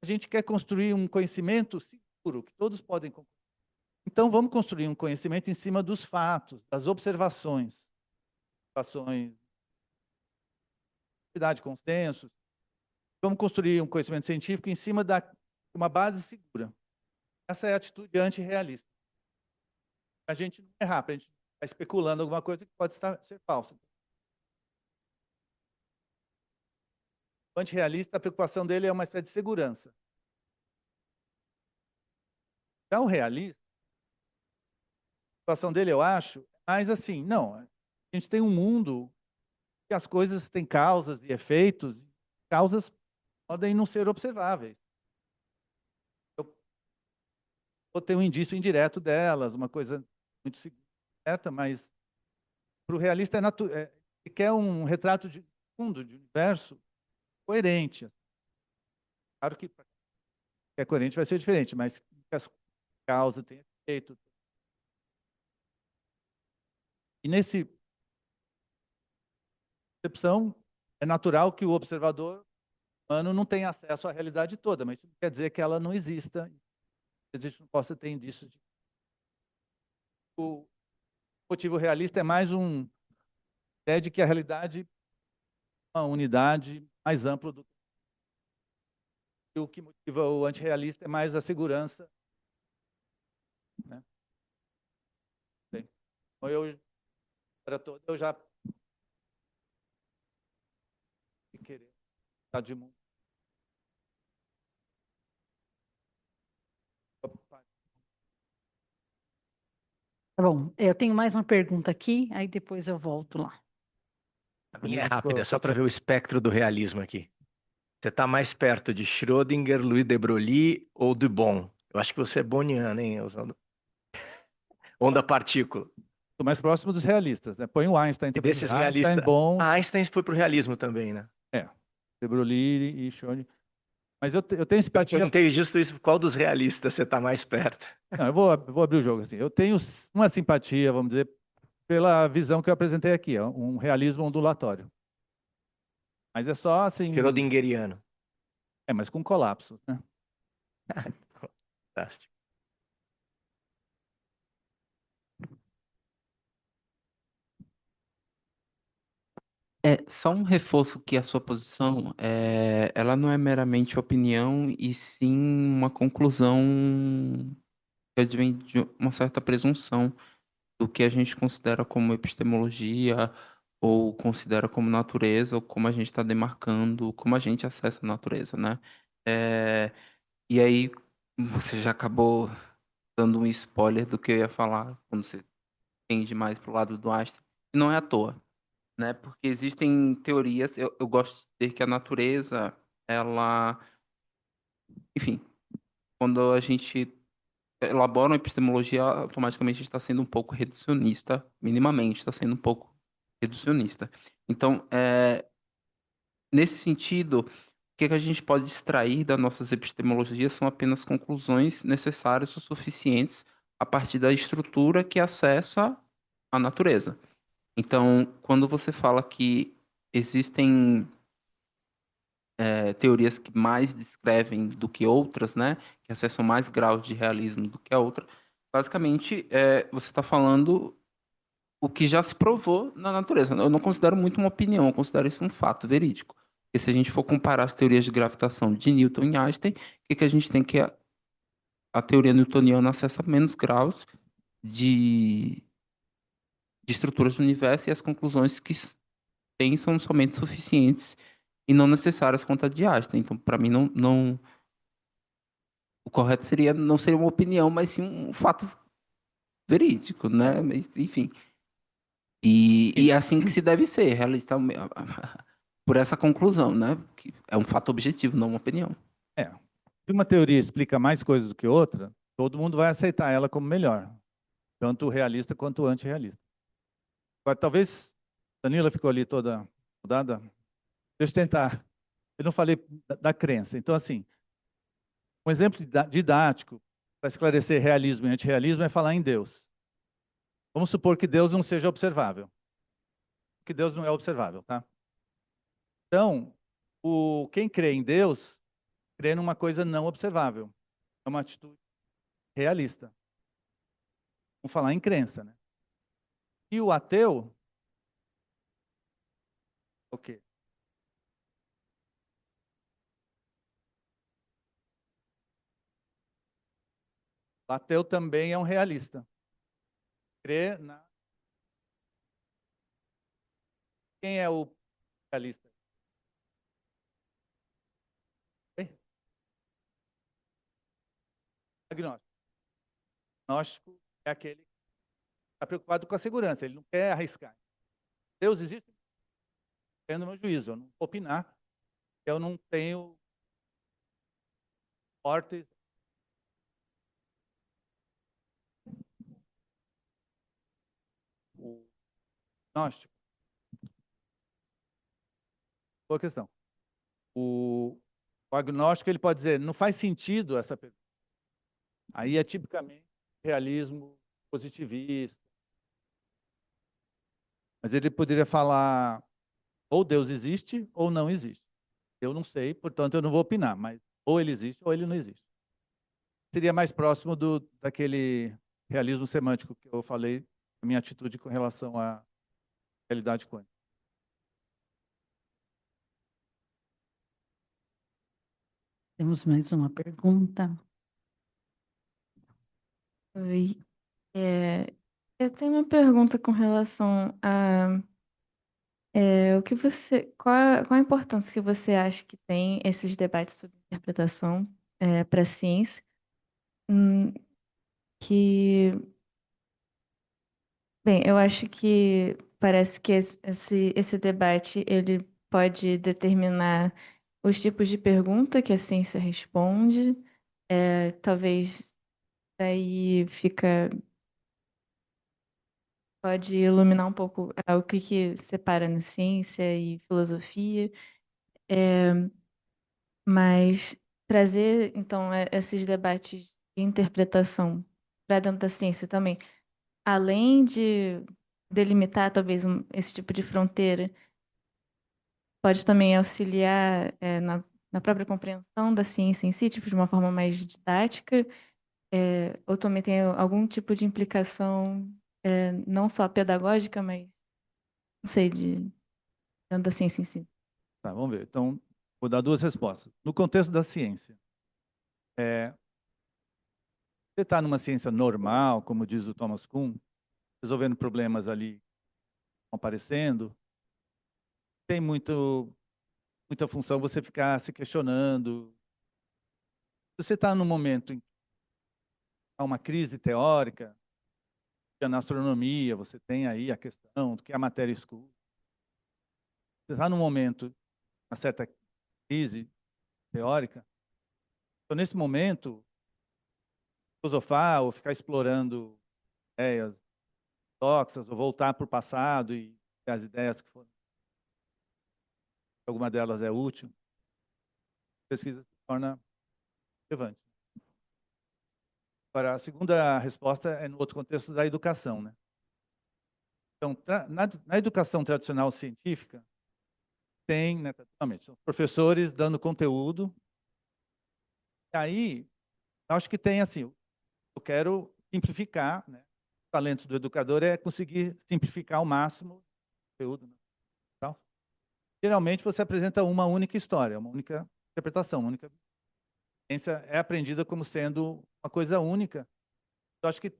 A gente quer construir um conhecimento seguro, que todos podem concluir. Então, vamos construir um conhecimento em cima dos fatos, das observações, atividade, consensos. Vamos construir um conhecimento científico em cima de uma base segura. Essa é a atitude antirrealista. A gente não errar, para a gente estar especulando alguma coisa que pode ser falsa. O antirrealista, a preocupação dele é uma espécie de segurança. Já o realista, a preocupação dele, eu acho, é mais assim, não, a gente tem um mundo que as coisas têm causas e efeitos, causas podem não ser observáveis. Eu vou ter um indício indireto delas, uma coisa muito certa, mas para o realista ele quer um retrato de mundo, de universo coerente. Claro que é coerente vai ser diferente, mas que as causas têm efeito. E nesse percepção, é natural que o observador humano não tenha acesso à realidade toda, mas isso não quer dizer que ela não exista. A gente não possa ter indícios de... O motivo realista é mais ideia de que a realidade é uma unidade mais ampla do que o que motiva o antirrealista é mais a segurança, né? Bem, então eu já querer estar de mundo. Tá bom, eu tenho mais uma pergunta aqui, aí depois eu volto lá. A minha é rápida, só para ver o espectro do realismo aqui. Você está mais perto de Schrödinger, Louis de Broglie ou de Bohm? Eu acho que você é boniano, hein, usando onda partícula. Estou mais próximo dos realistas, né? Põe o Einstein E também. desses Einstein, realistas. bom. Einstein foi para o realismo também, né? De Broglie e Schrödinger. Mas eu tenho simpatia. Eu perguntei justo isso, qual dos realistas você está mais perto? Não, eu vou abrir o jogo assim. Eu tenho uma simpatia, vamos dizer, pela visão que eu apresentei aqui, ó, um realismo ondulatório. Mas é só assim. Schrödingeriano. Mas com colapso, né? Fantástico. Só um reforço que a sua posição, ela não é meramente opinião e sim uma conclusão que advém de uma certa presunção do que a gente considera como epistemologia ou considera como natureza ou como a gente está demarcando, como a gente acessa a natureza, né? E aí você já acabou dando um spoiler do que eu ia falar quando você tende mais para o lado do Einstein, e não é à toa, né? Porque existem teorias, eu gosto de dizer que a natureza, ela, enfim, quando a gente elabora uma epistemologia, automaticamente está sendo um pouco reducionista, minimamente está sendo um pouco reducionista. Então, nesse sentido, o que a gente pode extrair das nossas epistemologias são apenas conclusões necessárias ou suficientes a partir da estrutura que acessa a natureza. Então, quando você fala que existem teorias que mais descrevem do que outras, né, que acessam mais graus de realismo do que a outra, basicamente você está falando o que já se provou na natureza. Eu não considero muito uma opinião, eu considero isso um fato verídico. Porque se a gente for comparar as teorias de gravitação de Newton e Einstein, o que a gente tem que a teoria newtoniana acessa menos graus de, de estruturas do universo e as conclusões que tem são somente suficientes e não necessárias quanto a de Einstein. Então, para mim, o correto seria não ser uma opinião, mas sim um fato verídico, né? Mas, enfim. E é assim que se deve ser, realista por essa conclusão, né? Que é um fato objetivo, não uma opinião. Se uma teoria explica mais coisas do que outra, todo mundo vai aceitar ela como melhor, tanto o realista quanto o antirrealista. Agora, talvez Danila ficou ali toda mudada. Deixa eu tentar. Eu não falei da crença. Então, assim, um exemplo didático para esclarecer realismo e antirrealismo é falar em Deus. Vamos supor que Deus não seja observável. Que Deus não é observável, tá? Então, quem crê em Deus, crê numa coisa não observável. É uma atitude realista. Vamos falar em crença, né? E o ateu, o quê? O ateu também é um realista. Crê na... Quem é o realista? Oi? Agnóstico. Agnóstico é aquele que está preocupado com a segurança, ele não quer arriscar. Deus existe? É no meu juízo, eu não vou opinar, eu não tenho fortes. O agnóstico, boa questão. O agnóstico ele pode dizer, não faz sentido essa pergunta. Aí é tipicamente realismo positivista. Mas ele poderia falar, ou Deus existe ou não existe. Eu não sei, portanto eu não vou opinar, mas ou ele existe ou ele não existe. Seria mais próximo daquele realismo semântico que eu falei, a minha atitude com relação à realidade quântica. Temos mais uma pergunta. Oi. Eu tenho uma pergunta com relação a o que qual a importância que você acha que tem esses debates sobre interpretação para a ciência, hum, que, bem, eu acho que parece que esse debate ele pode determinar os tipos de pergunta que a ciência responde, talvez daí pode iluminar um pouco o que separa na ciência e filosofia, mas trazer, então, esses debates de interpretação para dentro da ciência também, além de delimitar, talvez, esse tipo de fronteira, pode também auxiliar na própria compreensão da ciência em si, tipo, de uma forma mais didática, ou também tem algum tipo de implicação, não só pedagógica, mas, não sei, dentro da ciência em si. Tá, vamos ver. Então, vou dar duas respostas. No contexto da ciência, você está numa ciência normal, como diz o Thomas Kuhn, resolvendo problemas ali que estão aparecendo, tem muita função você ficar se questionando. Se você está num momento em que há uma crise teórica. Na astronomia, você tem aí a questão do que é a matéria escura. Você está num momento, uma certa crise teórica. Então, nesse momento, filosofar ou ficar explorando ideias ortodoxas, ou voltar para o passado e as ideias que foram, alguma delas é útil, a pesquisa se torna relevante. Agora, a segunda resposta é no outro contexto da educação, né? Então, na educação tradicional científica, tem, né, tradicionalmente, são professores dando conteúdo. E aí, acho que tem assim, eu quero simplificar, né? O talento do educador é conseguir simplificar ao máximo o conteúdo, né? Tal. Geralmente você apresenta uma única história, uma única interpretação, uma única ciência é aprendida como sendo uma coisa única. Eu acho que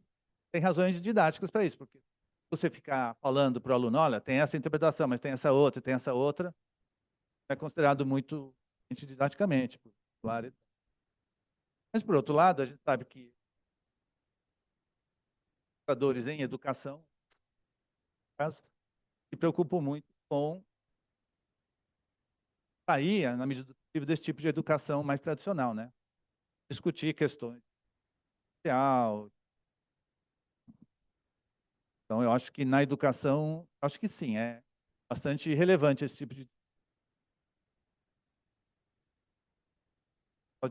tem razões didáticas para isso, porque você ficar falando para o aluno, olha, tem essa interpretação, mas tem essa outra, é considerado muito didaticamente. Mas, por outro lado, a gente sabe que educadores em educação, no caso, se preocupam muito com sair, na medida do possível, desse tipo de educação mais tradicional, né? Discutir questões social. Então, eu acho que na educação, acho que sim, é bastante relevante esse tipo de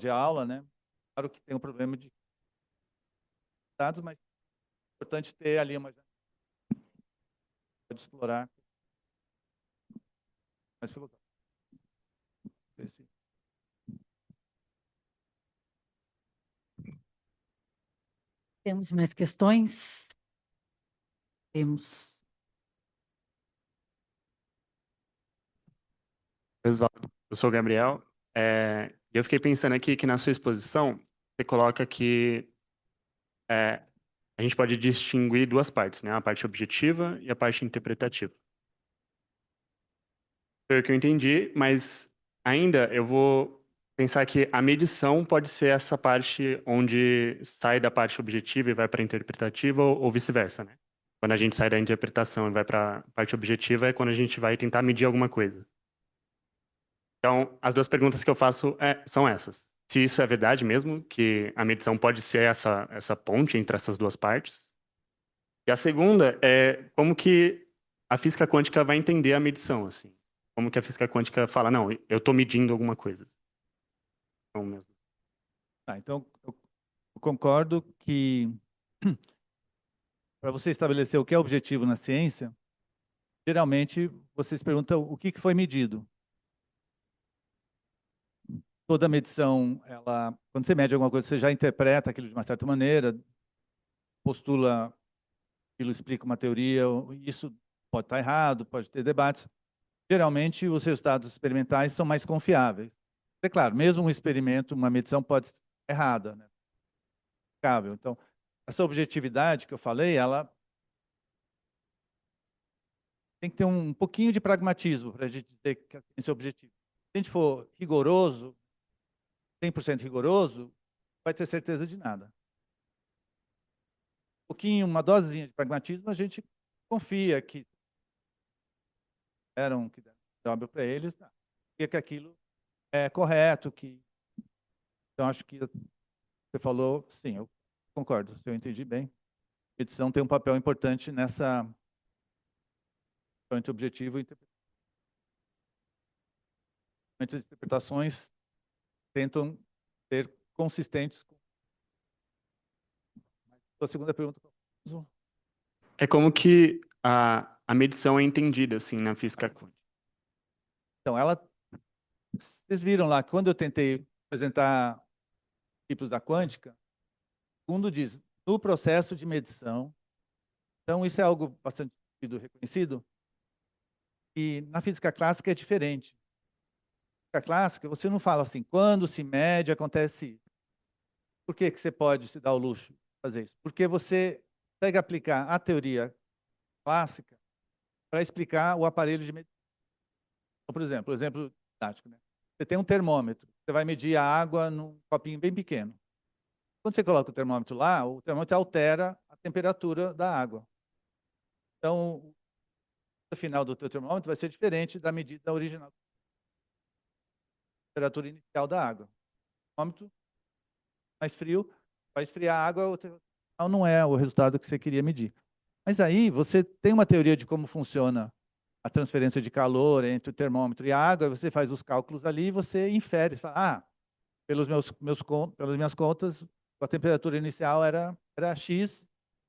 aula, né? Claro que tem um problema de dados, mas é importante ter ali uma pode explorar mais filosófico. Temos mais questões? Temos. Osvaldo, eu sou o Gabriel. E eu fiquei pensando aqui que na sua exposição você coloca que a gente pode distinguir duas partes, né? A parte objetiva e a parte interpretativa. Foi o que eu entendi, mas ainda eu vou pensar que a medição pode ser essa parte onde sai da parte objetiva e vai para a interpretativa ou vice-versa, né? Quando a gente sai da interpretação e vai para a parte objetiva é quando a gente vai tentar medir alguma coisa. Então, as duas perguntas que eu faço são essas. Se isso é verdade mesmo, que a medição pode ser essa ponte entre essas duas partes. E a segunda é como que a física quântica vai entender a medição, assim. Como que a física quântica fala, não, eu estou medindo alguma coisa. Então, mesmo. Então, eu concordo que para você estabelecer o que é objetivo na ciência, geralmente vocês perguntam o que foi medido. Toda medição, quando você mede alguma coisa, você já interpreta aquilo de uma certa maneira, postula, aquilo explica uma teoria, isso pode estar errado, pode ter debates. Geralmente, os resultados experimentais são mais confiáveis. É claro, mesmo um experimento, uma medição pode ser errada, né? Então, essa objetividade que eu falei, ela tem que ter um pouquinho de pragmatismo para a gente dizer que esse é o objetivo. Se a gente for rigoroso, 100% rigoroso, não vai ter certeza de nada. Um pouquinho, uma dosezinha de pragmatismo, a gente confia que deram job para eles, confia que aquilo é correto, Então, acho que você falou, sim, eu concordo, se eu entendi bem. A edição tem um papel importante nessa entre objetivo e interpretação. As interpretações tentam ser consistentes. A segunda pergunta. É como que a medição é entendida, assim, na física quântica. Então, vocês viram lá, quando eu tentei apresentar tipos da quântica, o segundo diz, no processo de medição, então isso é algo bastante reconhecido, e na física clássica é diferente. Na física clássica, você não fala assim, quando se mede, acontece isso. Por que você pode se dar o luxo de fazer isso? Porque você consegue aplicar a teoria clássica para explicar o aparelho de medição. Então, por exemplo, o exemplo didático, né? Você tem um termômetro, você vai medir a água num copinho bem pequeno. Quando você coloca o termômetro lá, o termômetro altera a temperatura da água. Então, o final do teu termômetro vai ser diferente da medida original, temperatura inicial da água. O termômetro mais frio vai esfriar a água, o termômetro não é o resultado que você queria medir. Mas aí você tem uma teoria de como funciona a transferência de calor entre o termômetro e a água, você faz os cálculos ali e você infere, fala, pelas minhas contas, a temperatura inicial era X,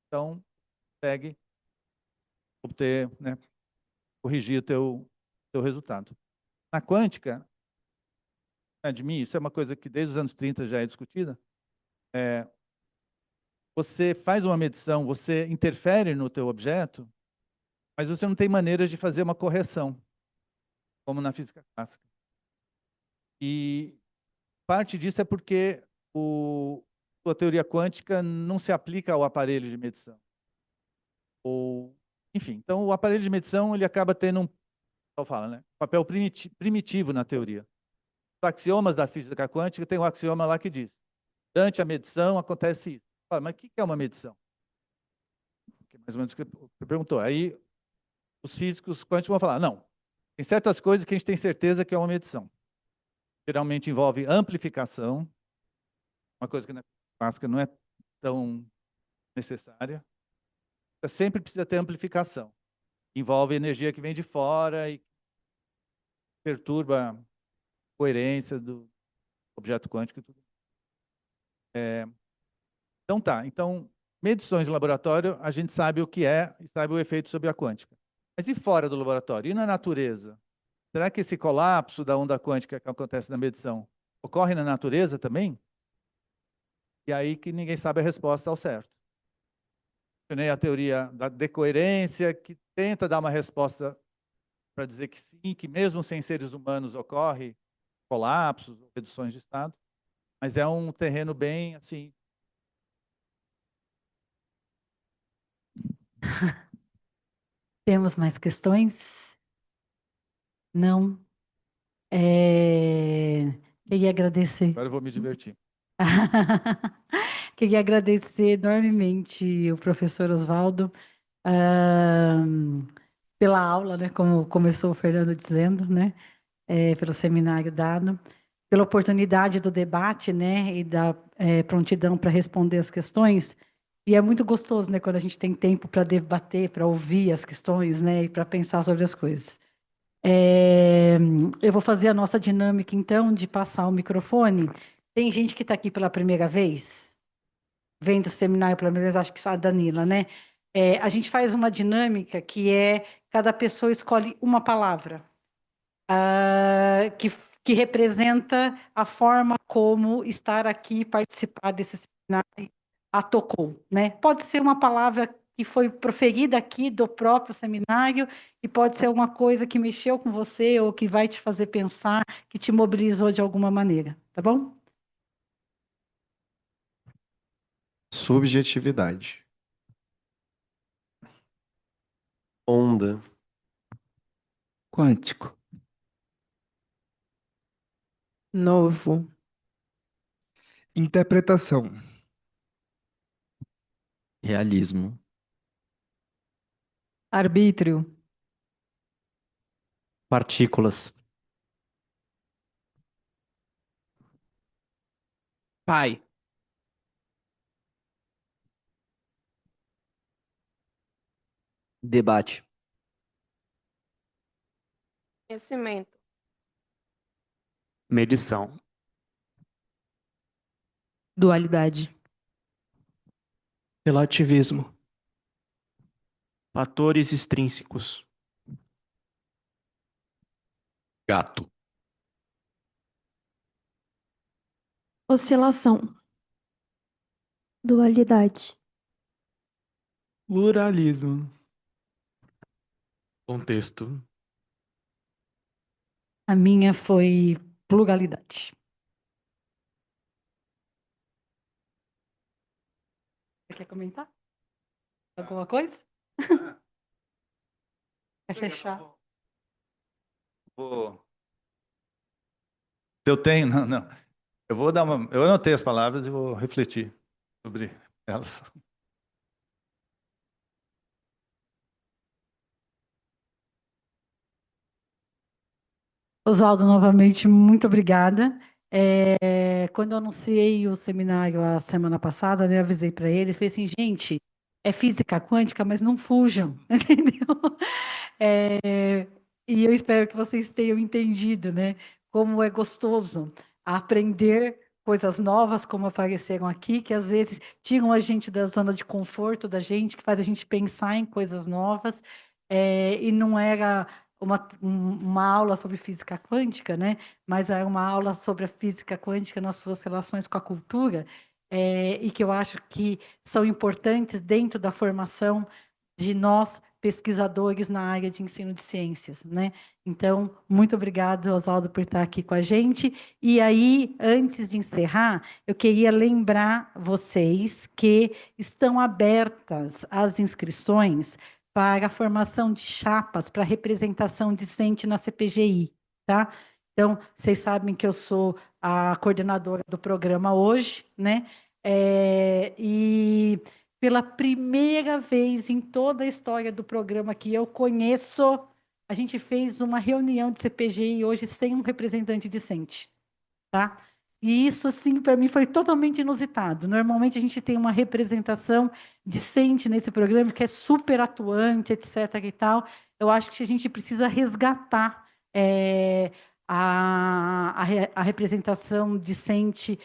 então consegue obter, né, corrigir o teu resultado. Na quântica, de mim, isso é uma coisa que desde os anos 30 já é discutida, você faz uma medição, você interfere no teu objeto, mas você não tem maneiras de fazer uma correção, como na física clássica. E parte disso é porque a teoria quântica não se aplica ao aparelho de medição. Enfim, então o aparelho de medição ele acaba tendo papel primitivo na teoria. Os axiomas da física quântica tem um axioma lá que diz: durante a medição acontece isso. Mas o que é uma medição? Que é mais ou menos o que você perguntou. Aí os físicos quânticos vão falar: não, tem certas coisas que a gente tem certeza que é uma medição. Geralmente envolve amplificação, uma coisa que na clássica não é tão necessária. Sempre precisa ter amplificação. Envolve energia que vem de fora e perturba a coerência do objeto quântico e tudo. Então, medições de laboratório, a gente sabe o que é e sabe o efeito sobre a quântica. Mas e fora do laboratório? E na natureza? Será que esse colapso da onda quântica que acontece na medição ocorre na natureza também? E aí que ninguém sabe a resposta ao certo. Mencionei a teoria da decoerência, que tenta dar uma resposta para dizer que sim, que mesmo sem seres humanos ocorre colapsos, reduções de estado, mas é um terreno bem assim. Temos mais questões? Não? Queria agradecer. Agora eu vou me divertir. Queria agradecer enormemente o professor Oswaldo pela aula, né, como começou o Fernando dizendo, né, pelo seminário dado, pela oportunidade do debate, né, e da prontidão para responder as questões. E é muito gostoso, né, quando a gente tem tempo para debater, para ouvir as questões, né, e para pensar sobre as coisas. Eu vou fazer a nossa dinâmica, então, de passar o microfone. Tem gente que está aqui pela primeira vez, vendo o seminário pela primeira vez, acho que só a Danila, né? A gente faz uma dinâmica que cada pessoa escolhe uma palavra que representa a forma como estar aqui e participar desse seminário a tocou, né? Pode ser uma palavra que foi proferida aqui do próprio seminário e pode ser uma coisa que mexeu com você ou que vai te fazer pensar, que te mobilizou de alguma maneira, tá bom? Subjetividade. Onda. Quântico. Novo. Interpretação. Realismo. Arbítrio. Partículas. Pai. Debate. Conhecimento. Medição. Dualidade. Relativismo. Fatores extrínsecos. Gato. Oscilação. Dualidade. Pluralismo. Contexto. A minha foi pluralidade. Você quer comentar? Alguma coisa? Quer fechar? Se eu tenho, não. Eu anotei as palavras e vou refletir. sobre elas. Oswaldo, novamente, muito obrigada. Quando eu anunciei o seminário a semana passada, né, eu avisei para eles, falei assim, gente, é física quântica, mas não fujam, entendeu? E eu espero que vocês tenham entendido, né, como é gostoso aprender coisas novas, como apareceram aqui, que às vezes tiram a gente da zona de conforto da gente, que faz a gente pensar em coisas novas, e não era uma aula sobre física quântica, né? Mas é uma aula sobre a física quântica nas suas relações com a cultura, e que eu acho que são importantes dentro da formação de nós, pesquisadores na área de ensino de ciências, né? Então, muito obrigado, Oswaldo, por estar aqui com a gente. E aí, antes de encerrar, eu queria lembrar vocês que estão abertas as inscrições para a formação de chapas para representação discente na CPGI, tá? Então, vocês sabem que eu sou a coordenadora do programa hoje, né? E pela primeira vez em toda a história do programa que eu conheço, a gente fez uma reunião de CPGI hoje sem um representante discente, tá? E isso, assim, para mim foi totalmente inusitado. Normalmente a gente tem uma representação discente nesse programa, que é super atuante, etc. e tal. Eu acho que a gente precisa resgatar a representação discente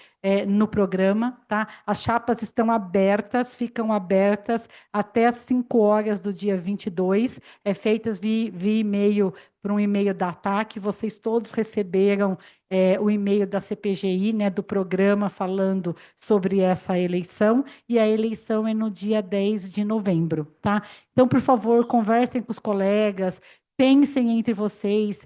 no programa, tá? As chapas estão abertas, ficam abertas até às 5 horas do dia 22, feitas via e-mail, para um e-mail da ATAC. Vocês todos receberam o e-mail da CPGI, né, do programa, falando sobre essa eleição, e a eleição é no dia 10 de novembro, tá? Então, por favor, conversem com os colegas, pensem entre vocês,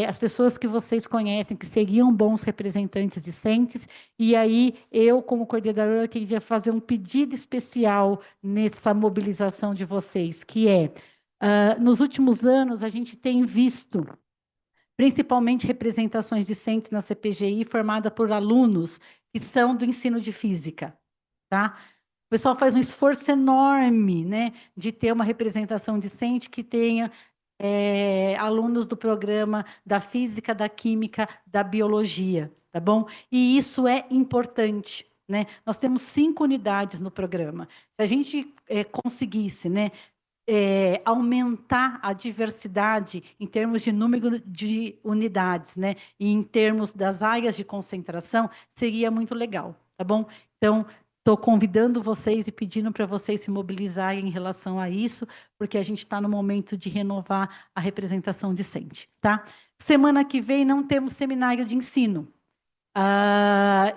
as pessoas que vocês conhecem, que seriam bons representantes discentes, e aí eu, como coordenadora, queria fazer um pedido especial nessa mobilização de vocês, que nos últimos anos, a gente tem visto principalmente representações discentes na CPGI formada por alunos que são do ensino de física, tá? O pessoal faz um esforço enorme, né, de ter uma representação discente que tenha alunos do programa da física, da química, da biologia, tá bom? E isso é importante, né? Nós temos 5 unidades no programa. Se a gente conseguisse, né, aumentar a diversidade em termos de número de unidades, né? E em termos das áreas de concentração, seria muito legal, tá bom? Então, estou convidando vocês e pedindo para vocês se mobilizarem em relação a isso, porque a gente está no momento de renovar a representação discente, tá? Semana que vem não temos seminário de ensino.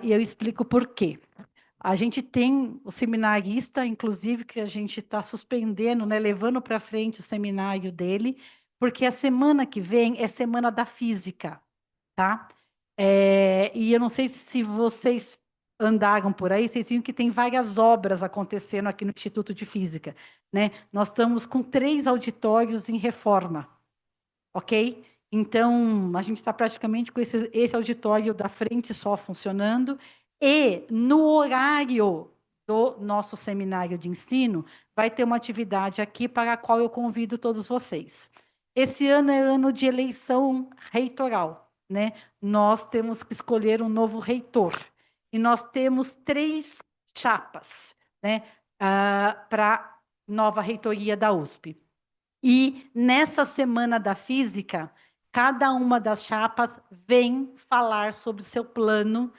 E eu explico por quê. A gente tem o seminarista, inclusive, que a gente está suspendendo, né, levando para frente o seminário dele, porque a semana que vem é semana da física, tá? E eu não sei se vocês andaram por aí, vocês viram que tem várias obras acontecendo aqui no Instituto de Física, né? Nós estamos com 3 auditórios em reforma, ok? Então, a gente está praticamente com esse auditório da frente só funcionando, e no horário do nosso seminário de ensino, vai ter uma atividade aqui para a qual eu convido todos vocês. Esse ano é ano de eleição reitoral, né? Nós temos que escolher um novo reitor. E nós temos 3 chapas, né, para a nova reitoria da USP. E nessa semana da física, cada uma das chapas vem falar sobre o seu plano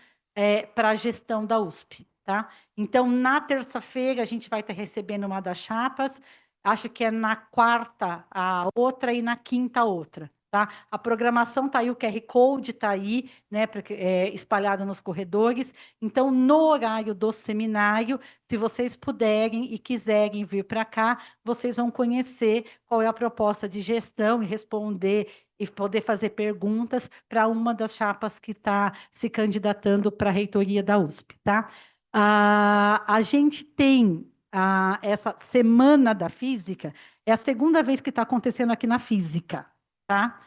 para a gestão da USP, tá? Então, na terça-feira, a gente vai estar recebendo uma das chapas, acho que é na quarta a outra e na quinta a outra, tá? A programação está aí, o QR Code está aí, né, espalhado nos corredores. Então, no horário do seminário, se vocês puderem e quiserem vir para cá, vocês vão conhecer qual é a proposta de gestão e responder e poder fazer perguntas para uma das chapas que está se candidatando para a reitoria da USP, tá? A gente tem essa Semana da Física, é a segunda vez que está acontecendo aqui na Física, tá?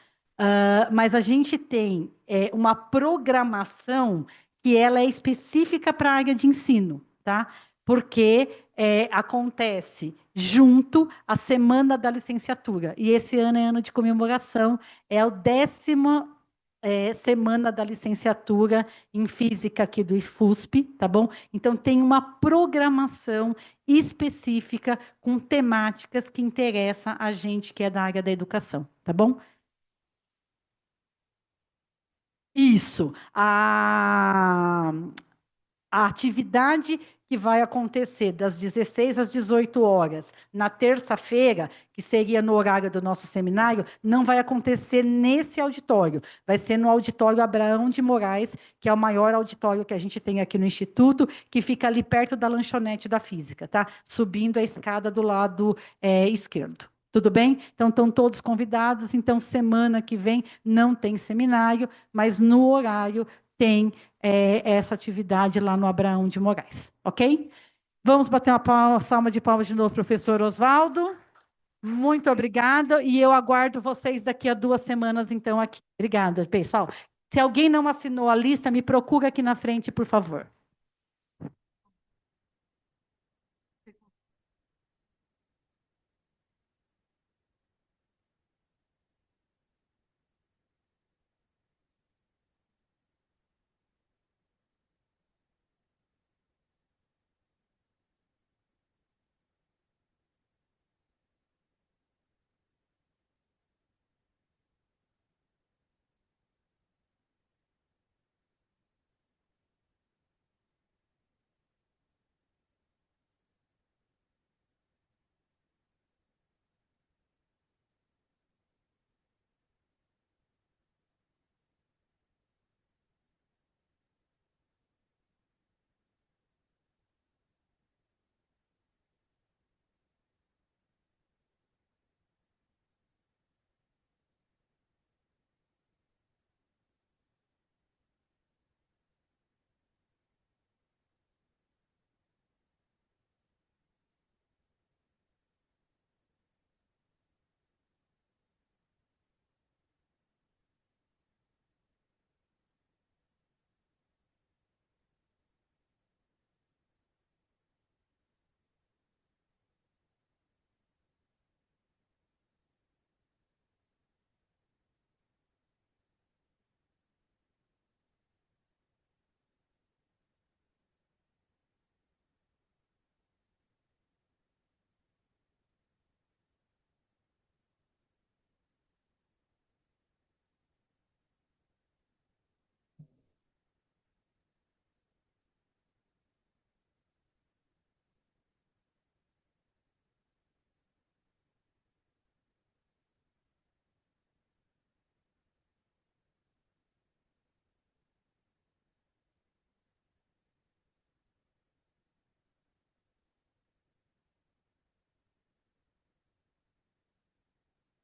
Mas a gente tem uma programação que ela é específica para a área de ensino, tá? porque acontece junto à Semana da Licenciatura. E esse ano é ano de comemoração, é o 10ª Semana da Licenciatura em Física aqui do IFUSP, tá bom? Então, tem uma programação específica com temáticas que interessam a gente que é da área da educação, tá bom? Isso. A atividade que vai acontecer das 16 às 18 horas, na terça-feira, que seria no horário do nosso seminário, não vai acontecer nesse auditório, vai ser no auditório Abraão de Moraes, que é o maior auditório que a gente tem aqui no Instituto, que fica ali perto da lanchonete da Física, tá? Subindo a escada do lado esquerdo. Tudo bem? Então, estão todos convidados. Então, semana que vem não tem seminário, mas no horário tem essa atividade lá no Abraão de Moraes, ok? Vamos bater uma salva de palmas de novo, professor Oswaldo. Muito obrigada, e eu aguardo vocês daqui a 2 semanas, então, aqui. Obrigada, pessoal. Se alguém não assinou a lista, me procura aqui na frente, por favor.